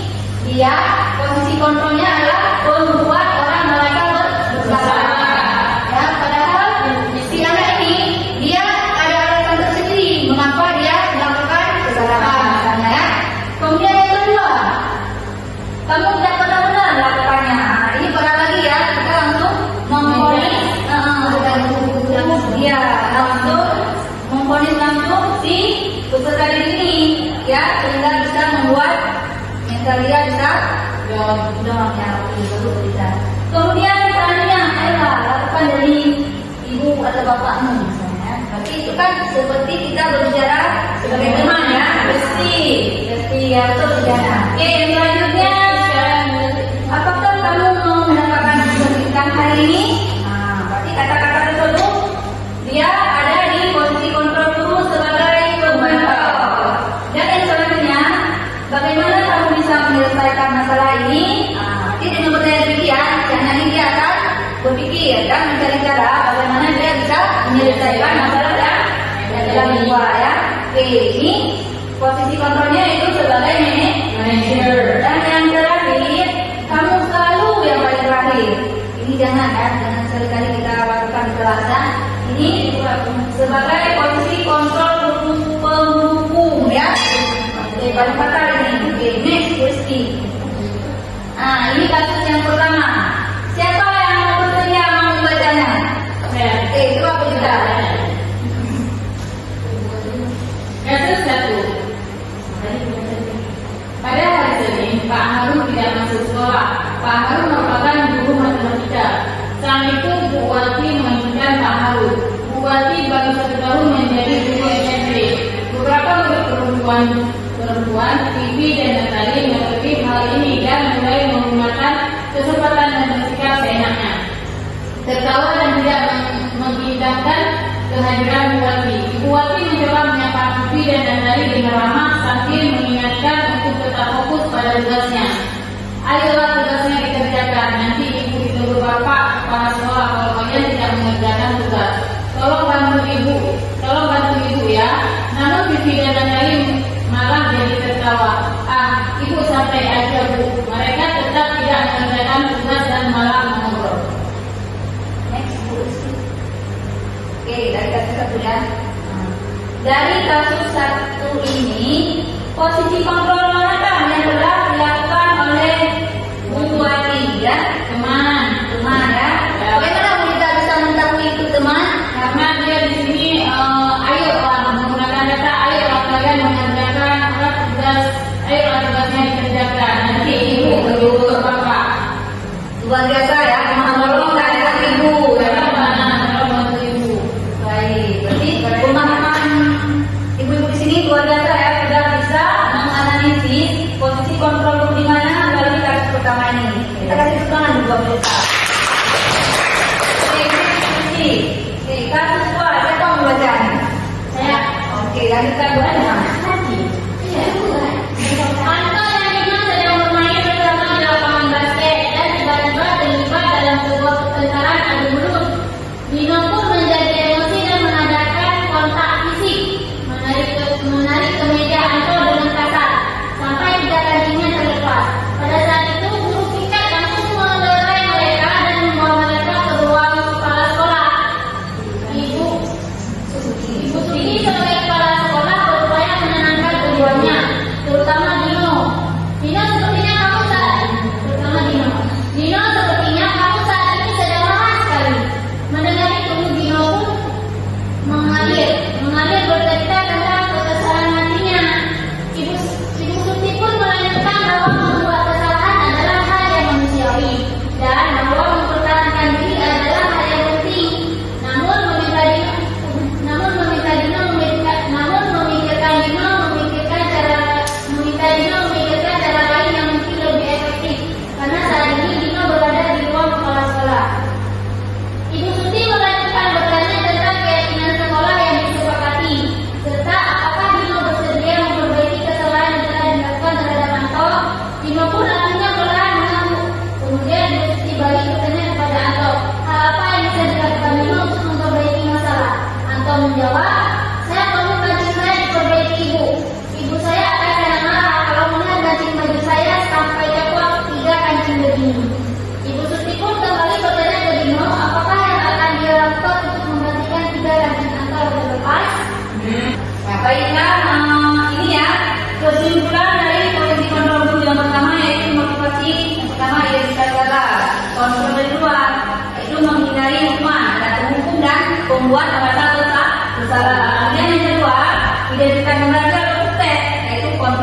dia posisi kontrolnya adalah membuat orang mereka bersalah. Ya, padahal si anak ini dia ada alasan tersendiri mengapa dia melakukan kesalahan, misalnya, ya. Kemudian yang kedua, kamu tidak benar-benar melakukannya. Nah, ini pada lagi ya, kita langsung memponis langsung si peserta didik ini, ya, sehingga bisa membuat mental dia bisa down, ya. Baru bisa. Kemudian selanjutnya, ayolah lakukan dari ibu atau bapakmu, misalnya. Berarti itu kan seperti kita berbicara sebagai teman, ya. Pasti ya, betul berbicara. Oke, yang selanjutnya, apakah kamu mau mendapatkan pendidikan hari ini? Nah, berarti kata-kata tersebut dia ada di posisi kontrol dulu sebagai pemantau. Dan yang selanjutnya, bagaimana kamu bisa menyelesaikan masalah ini? Nanti dengan bertanya demikian, jangan dia akan berpikir dan mencari cara bagaimana dia bisa menyelesaikan masalah yang dalam jiwa, ya. Oke, ini posisi kontrolnya itu sebagai manager. Dan yang terakhir, kamu selalu yang paling terakhir. Ini jangan sekali-kali kita lakukan kekerasan. Ini sebagai posisi kontrol penghukum, ya. Oke, paling fatal ini. Oke, next Kristi. Nah, ini kasus yang pertama. Siapa yang mau bersedia mau membacanya? Oke, coba kita. Kasus 1. Pada hari Senin, Pak Harun tidak masuk sekolah. Pak Harun merupakan guru matematika. Saat itu Bu Wati menginginkan Pak Harun. Bu Wati baru 1 tahun menjadi guru SMP. Beberapa murid perempuan, Vivi dan Natali mengerti hal ini dan mulai menggunakan kesempatan dan bersikap seenaknya. Tertawa dan tidak mengindahkan kehadiran Bu Wati. Ibu Wati mencoba menyapa Vivi dan Natali dengan ramah sambil mengingatkan untuk tetap fokus pada tugasnya. Ayolah tugasnya dikerjakan, nanti ibu ditegur bapak kepala sekolah kalau kalian tidak mengerjakan tugas. Tolong bantu ibu ya. Namun Vivi dan Natali malah jadi tertawa. Ibu santai aja Bu. Mereka tetap tidak mengerjakan tugas dan malah mengobrol. Next, Bu. Oke, dari kasus 1 ya. Dari kasus 1 ini, posisi kontrol manakah yang telah dilakukan oleh Bu Wati, ya? Teman, ya. Bagaimana kita bisa mengetahui itu teman? Karena dia di sini menggunakan kata ayolah kalian mengerjakan tugas, ayolah tugasnya dikerjakan. Nanti ibu tegur bapak. Luar biasa, ya. Tolong bantu ibu, ya. Tolong bantu ibu. Baik, berarti pemahaman ibu-ibu di sini luar biasa, ya. Sudah bisa menganalisis posisi kontrol di mana melalui kasus pertama ini. Kita kasih tepuk tangan juga pemirsa. Oke, kasus 2, siapa mau membaca? Saya. Oke, lanjutkan Bu Ana. Anto dan Nino sedang bermain bersama di lapangan basket dan tiba-tiba terlibat dalam sebuah pertengkaran adu mulut. Nino pun menjadi emosi dan mengadakan kontak fisik, menarik kemeja Anto dengan kasar.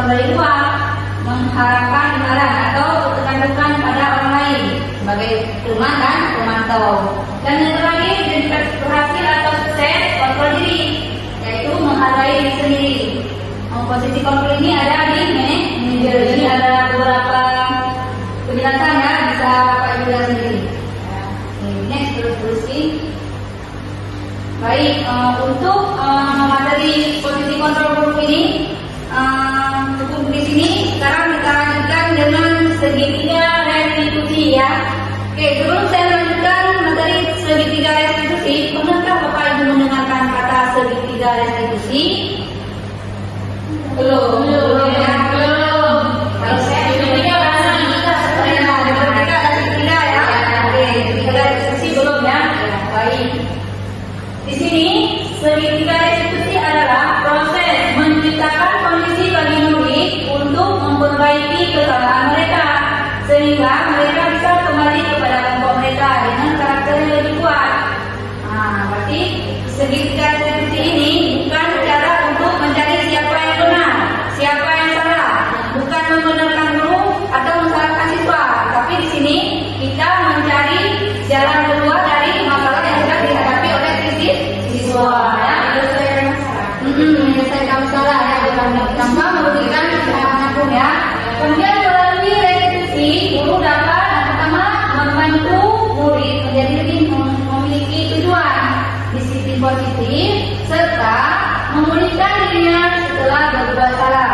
dari luar, mengharapkan imbalan atau ketergantungan pada orang lain sebagai teman dan pemantau. Dan yang terakhir, identitas berhasil atau sukses kontrol diri, yaitu menghargai diri sendiri. Posisi kontrol ini ada di manajer. Ini ada beberapa penjelasan ya, bisa Pak Ibu lihat sendiri. Next, terusin. Baik, untuk materi posisi kontrol group ini cukup di sini. Sekarang kita lanjutkan dengan segitiga restitusi ya. Oke, sebelum saya lanjutkan materi segitiga restitusi, pernahkah Bapak Ibu mendengarkan kata segitiga restitusi? Belum. Kalau saya segitiga bahasa kita ada segitiga ya. Oke, segitiga restitusi belum ya. Baik. Di sini segitiga restitusi adalah proses menciptakan kondisi bagi murid untuk memperbaiki kesalahan mereka sehingga mereka bisa kembali kepada kelompok mereka dengan karakter yang lebih kuat. Nah, berarti segitiga restitusi ini bukan cara untuk mencari siapa yang benar, siapa yang salah, bukan membenarkan guru atau menyalahkan siswa, tapi di sini kita mencari jalan keluar dari masalah yang sudah dihadapi oleh siswa ya, menyelesaikan masalah ya, bukan tanpa merugikan siapapun ya. Kemudian melalui restitusi, guru dapat pertama membantu murid menjadi lebih memiliki tujuan, disiplin positif, serta memulihkan dirinya setelah berbuat salah.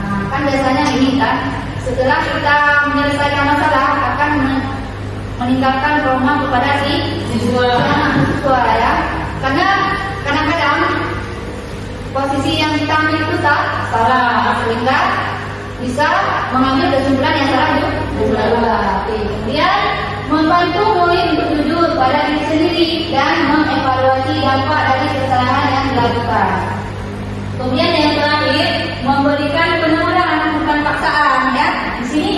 Nah, kan biasanya ini kan, setelah kita menyelesaikan masalah akan meningkatkan trauma kepada siswa ya. Karena kadang-kadang posisi yang kita ambil itu salah, sehingga bisa mengambil kesimpulan yang salah juga. Kemudian membantu murid untuk jujur pada diri sendiri dan mengevaluasi dampak dari kesalahan yang dilakukan. Kemudian yang terakhir, memberikan peneguran bukan paksaan ya. Di sini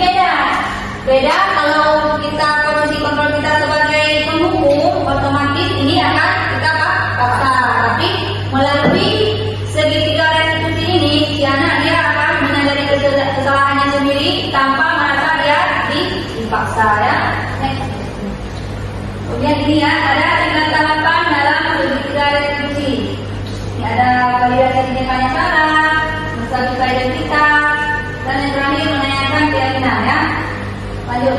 beda kalau kita posisi kontrol kita sebagai penghukum, otomatis ini akan kita paksa. Tapi melalui segitiga restitusi ini, si anak dia akan menyadari kesalahannya sendiri tanpa merasa dia dipaksa ya. Next. Kemudian ini ya, ada 3 tahapan dalam segitiga restitusi. Ini ada validasi tindakannya salah, menstabilkan identitas, dan yang terakhir menanyakan keyakinan ya. Lanjut.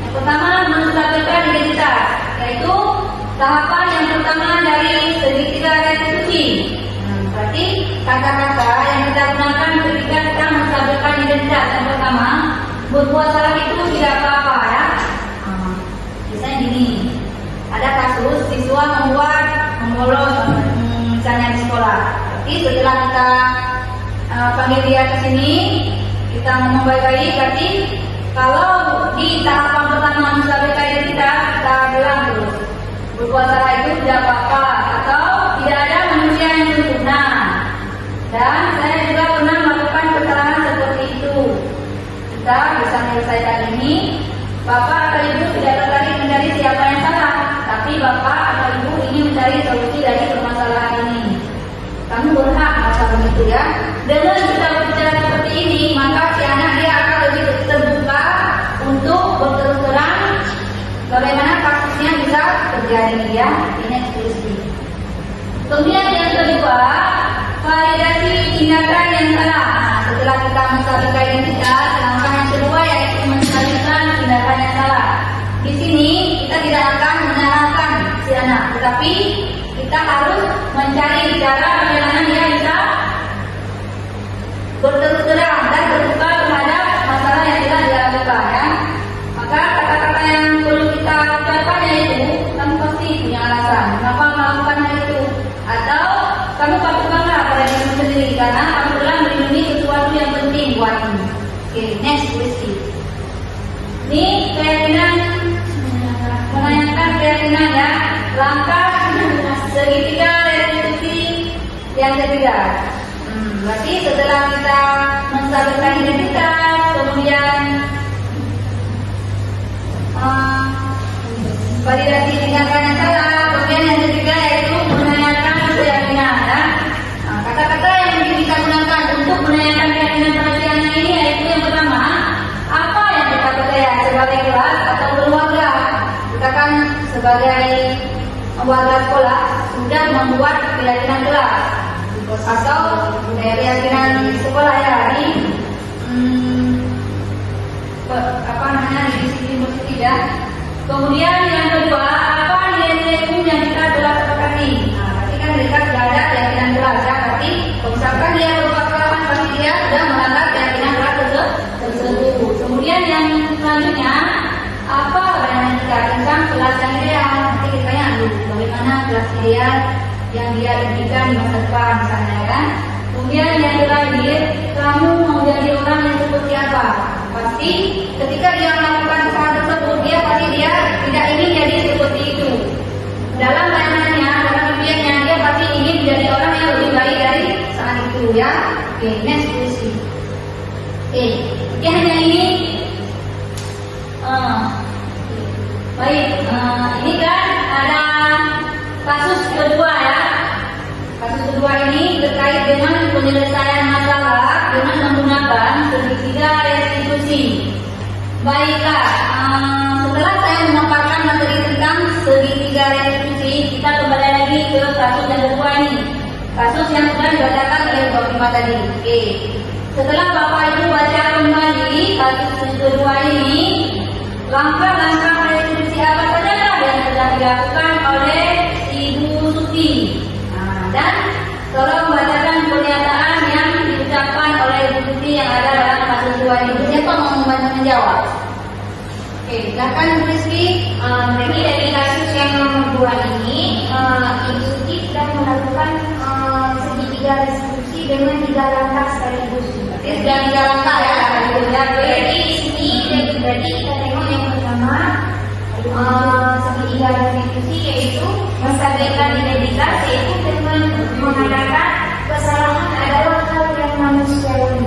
Yang pertama menstabilkan identitas, yaitu tahapan yang pertama dari segitiga restitusi. Berarti kata-kata yang kita gunakan ketika kita menstabilkan identitas. Yang pertama, berbuat salah itu tidak apa-apa ya. Misalnya gini, ada kasus siswa membolos misalnya di sekolah. Jadi setelah kita panggil dia ke sini, kita ngomong baik-baik. Berarti kalau di tahapan pertama menstabilkan identitas, kita bilang terus berbuat salah itu tidak apa-apa, atau tidak ada manusia yang sempurna, dan saya juga pernah melakukan kesalahan seperti itu. Kita bisa menyelesaikan ini. Bapak atau ibu tidak tertarik mencari siapa yang salah, tapi bapak atau ibu ingin mencari solusi dari permasalahan ini. Kamu berhak merasa begitu ya. Dengan kita berbicara seperti ini, maka si anak dia akan lebih terbuka untuk berterus terang bagaimana kasusnya bisa terjadi ya. Ini ekspresi. Kemudian yang kedua, validasi tindakan yang salah. Nah, setelah kita menstabilkan identitas, langkah yang kedua yaitu menstabilkan tindakan yang salah. Di sini kita tidak akan menyalahkan si anak, tetapi kita harus mencari cara bagaimana dia bisa berterus terang dan terbuka terhadap masalah yang telah dilakukan ya. Maka kata-kata yang perlu kita ucapkan yaitu, kamu pasti punya alasan kenapa melakukan hal itu, atau kamu patut bangga pada dirimu sendiri karena kamu telah melindungi sesuatu yang penting buatmu. Oke, next question. Ini keyakinan, menanyakan keyakinan ya. Langkah segitiga restitusi yang ketiga. Berarti setelah kita menstabilkan identitas, kemudian validasi tindakan yang salah, kemudian yang ketiga yaitu menanyakan keyakinan ya. Kata-kata yang kita gunakan sebagai warga sekolah sudah membuat keyakinan kelas atau keyakinan sekolah ya di di disiplin ya. Kemudian yang kedua, apa nilai-nilai umum yang kita telah sepakati? Nah, berarti kan mereka sudah ada keyakinan kelas ya. Berarti misalkan dia berupa pengalaman, pasti dia sudah melanggar keyakinan kelas tersebut. Kemudian yang selanjutnya, apa yang kita tentang kelas yang ideal? Nanti kita tanya dulu bagaimana kelas ideal yang dia impikan di masa depan misalnya kan. Kemudian yang terakhir, kamu mau jadi orang yang seperti apa? Pasti ketika dia melakukan hal tersebut, dia tidak ingin jadi seperti itu. Dalam bayangannya, dalam impiannya, dia pasti ingin menjadi orang yang lebih baik dari saat itu ya. Oke, next puisi. Oke, hanya ini. Baik, ini kan ada kasus kedua ya. Kasus kedua ini terkait dengan penyelesaian masalah dengan menggunakan segitiga restitusi. Baiklah, setelah saya memaparkan materi tentang segitiga restitusi, kita kembali lagi ke kasus yang kedua ini. Kasus yang sudah dibacakan oleh Bapak Ibu tadi. Oke. Setelah Bapak Ibu baca kembali kasus kedua ini, langkah-langkah restitusi apa saja yang sudah dilakukan oleh Ibu Suti. Dan tolong bacakan pernyataan yang diucapkan oleh Ibu Suti yang ada dalam kasus kedua ini. Siapa mau membantu menjawab? Oke, silakan Bu Rizky. Jadi dari kasus yang nomor 2 ini, Ibu Suti sudah melakukan segitiga restitusi dengan 3 langkah sekaligus. Berarti sudah 3 langkah ya. Jadi di sini berarti kita tengok yang pertama segitiga restitusi yaitu menstabilkan identitas, yaitu dengan mengatakan kesalahan adalah hal yang manusiawi.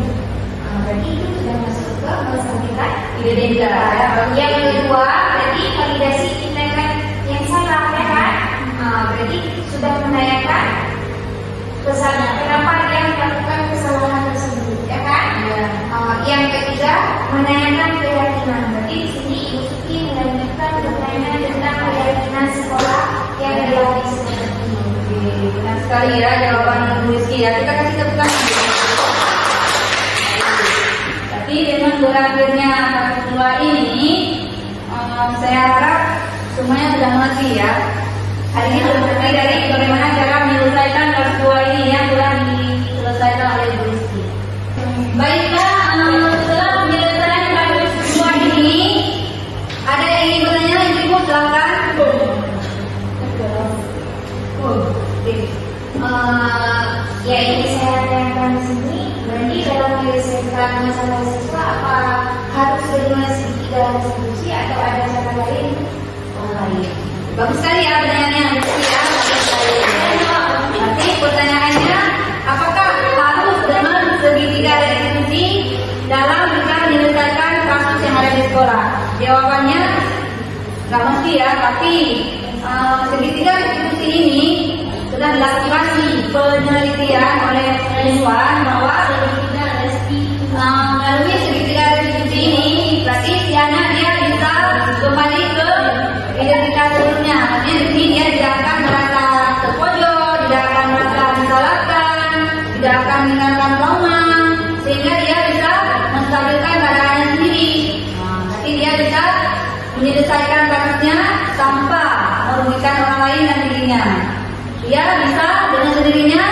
Berarti itu sudah masuk ke menstabilkan Identitas ya. Yang kedua berarti validasi tindakan yang salah ya kan. Berarti sudah menanyakan kesalahan, kenapa dia melakukan kesalahan tersebut ya kan. Yang ketiga menanyakan keyakinan. Berarti di sini Ibu Suti melanjutkan pertanyaan tentang keyakinan sekolah yang dialami seperti ini. Benar sekali ya jawaban Ibu Rizky ya. Kita kasih tepukan. Tapi dengan berakhirnya kasus kedua ini, saya harap semuanya sudah mengerti ya. Hari ini sudah mengerti dari bagaimana cara menyelesaikan kasus kedua ini yang telah diselesaikan oleh Ibu Rizky. Baiklah, setelah penyelesaian kasus kedua ini, ada yang ingin bertanya? Ibu silakan. Ya ini saya tanyakan di sini. Berarti dalam menyelesaikan masalah siswa apa harus dengan segitiga restitusi atau ada cara lain? Bagus sekali ya pertanyaannya ya. Nanti pertanyaannya, apakah harus dengan segitiga restitusi dalam kita menyelesaikan kasus yang ada di sekolah? Jawabannya nggak mesti ya, tapi segitiga restitusi ini sudah dilakukan penelitian oleh ilmuwan bahwa melalui segitiga restitusi ini berarti si anak dia bisa kembali ke identitas sebelumnya. Artinya di sini dia tidak akan merasa terpojok, tidak akan merasa disalahkan, tidak akan meninggalkan trauma, sehingga dia bisa menstabilkan keadaannya sendiri. Nanti dia bisa menyelesaikan kasusnya tanpa merugikan orang lain dan dirinya. Dia bisa dengan sendirinya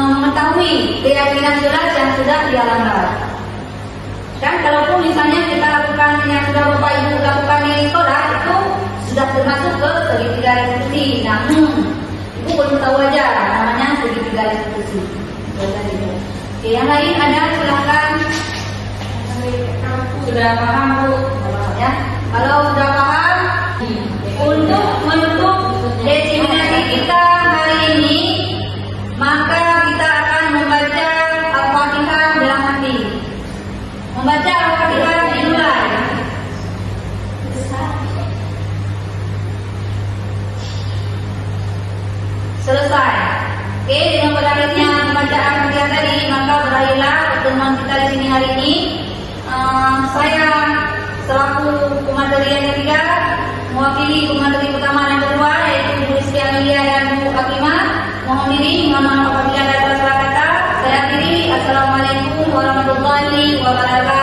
mengetahui keyakinan jelas yang sudah dia langgar. Dan kalaupun misalnya kita lakukan yang sudah Bapak Ibu lakukan di sekolah itu sudah termasuk ke segitiga restitusi. Namun Ibu perlu tahu aja namanya segitiga restitusi. Oke, yang lain ada silakan. Sudah paham Bu? Ya. Kalau sudah paham, untuk menutup diseminasi kita hari ini, maka kita akan membaca Al-Fatihah dalam hati. Membaca Al-Fatihah dimulai. Selesai. Oke, dengan berakhirnya bacaan Al-Fatihah tadi, maka berakhirlah pertemuan kita di sini hari ini. Saya selaku pemateri yang ketiga Mewakili pemateri pertama dan kedua yaitu Ibu Rizky Amelia dan Bu Akimah, mohon diri, mohon maaf apabila ada salah kata. Saya akhiri, Assalamualaikum warahmatullahi wabarakatuh.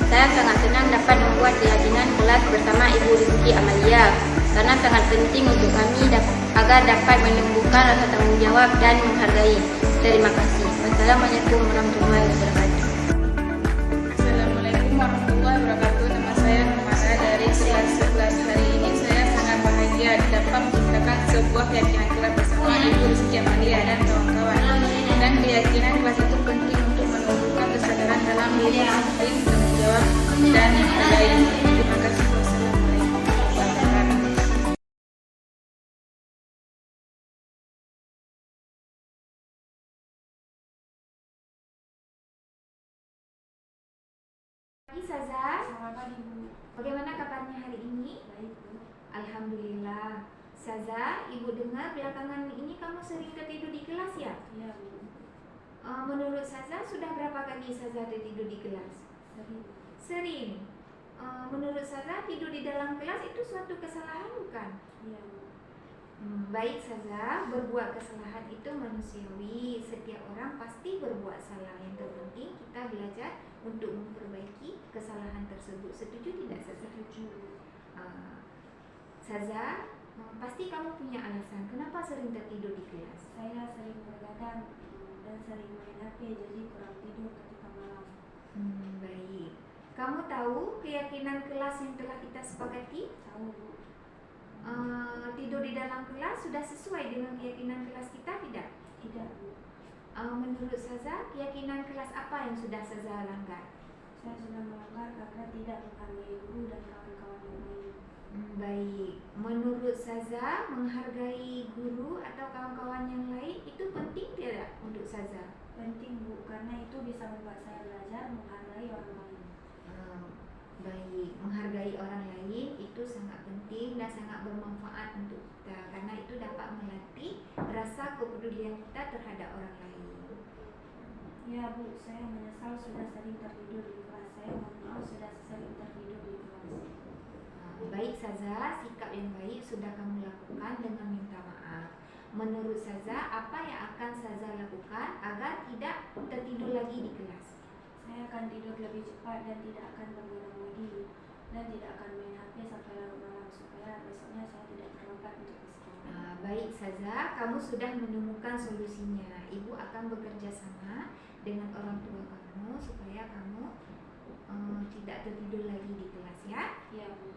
Saya sangat senang dapat membuat keyakinan kelas bersama Ibu Rizky Amelia. karena sangat penting untuk kami agar dapat menumbuhkan rasa tanggung jawab dan menghargai. Terima kasih. Wassalamualaikum warahmatullahi wabarakatuh. Assalamualaikum warahmatullahi wabarakatuh. Nama saya Nurmana dari kelas 11. Hari ini saya sangat bahagia dapat menciptakan sebuah keyakinan kelas bersama Ibu Rizky Amalia dan kawan-kawan. Dan keyakinan kelas itu penting untuk menumbuhkan kesadaran dalam diri sendiri, tanggung jawab dan menghargai. Terima kasih. Wassalamualaikum warahmatullahi wabarakatuh. Pagi Saza. Selamat pagi Bu. Bagaimana kabarnya hari ini? Baik Bu. Alhamdulillah. Saza, Ibu dengar belakangan ini kamu sering tertidur di kelas ya? Iya Bu. Menurut Saza sudah berapa kali Saza tertidur di kelas? Sering. Sering. Menurut Saza tidur di dalam kelas itu suatu kesalahan bukan? Iya Bu. Baik Saza, berbuat kesalahan itu manusiawi. Setiap orang pasti berbuat salah. Yang terpenting kita belajar untuk memperbaiki kesalahan tersebut. Setuju tidak Saza? Setuju. Saza, pasti kamu punya alasan kenapa sering tertidur di kelas. Saya sering bergadang dan sering main HP, jadi kurang tidur ketika malam. Baik. Kamu tahu keyakinan kelas yang telah kita sepakati? Tahu Bu. Tidur di dalam kelas sudah sesuai dengan keyakinan kelas kita tidak? Tidak Bu. Menurut Saza, keyakinan kelas apa yang sudah Saza langgar? Saya sudah melanggar karena tidak menghargai guru dan kawan-kawan yang lain. Baik. Menurut Saza, menghargai guru atau kawan-kawan yang lain itu penting tidak untuk Saza? Penting Bu, karena itu bisa membuat saya belajar menghargai orang lain. Baik, menghargai orang lain itu sangat penting dan sangat bermanfaat untuk kita karena itu dapat melatih rasa kepedulian kita terhadap orang lain. Ya Bu, saya menyesal sudah sering tertidur di kelas. Saya mohon maaf sudah sering tertidur di kelas. Baik Saza, sikap yang baik sudah kamu lakukan dengan minta maaf. Menurut Saza, apa yang akan Saza lakukan agar tidak tertidur lagi di kelas? Saya akan tidur lebih cepat dan tidak akan begadang lagi dan tidak akan main HP sampai larut malam supaya besoknya saya tidak terlambat untuk ke sekolah. Baik Saza, kamu sudah menemukan solusinya. Ibu akan bekerja sama dengan orang tua kamu supaya kamu tidak tertidur lagi di kelas ya. Iya Bu.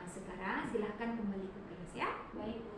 Sekarang silahkan kembali ke kelas ya. Baik Bu.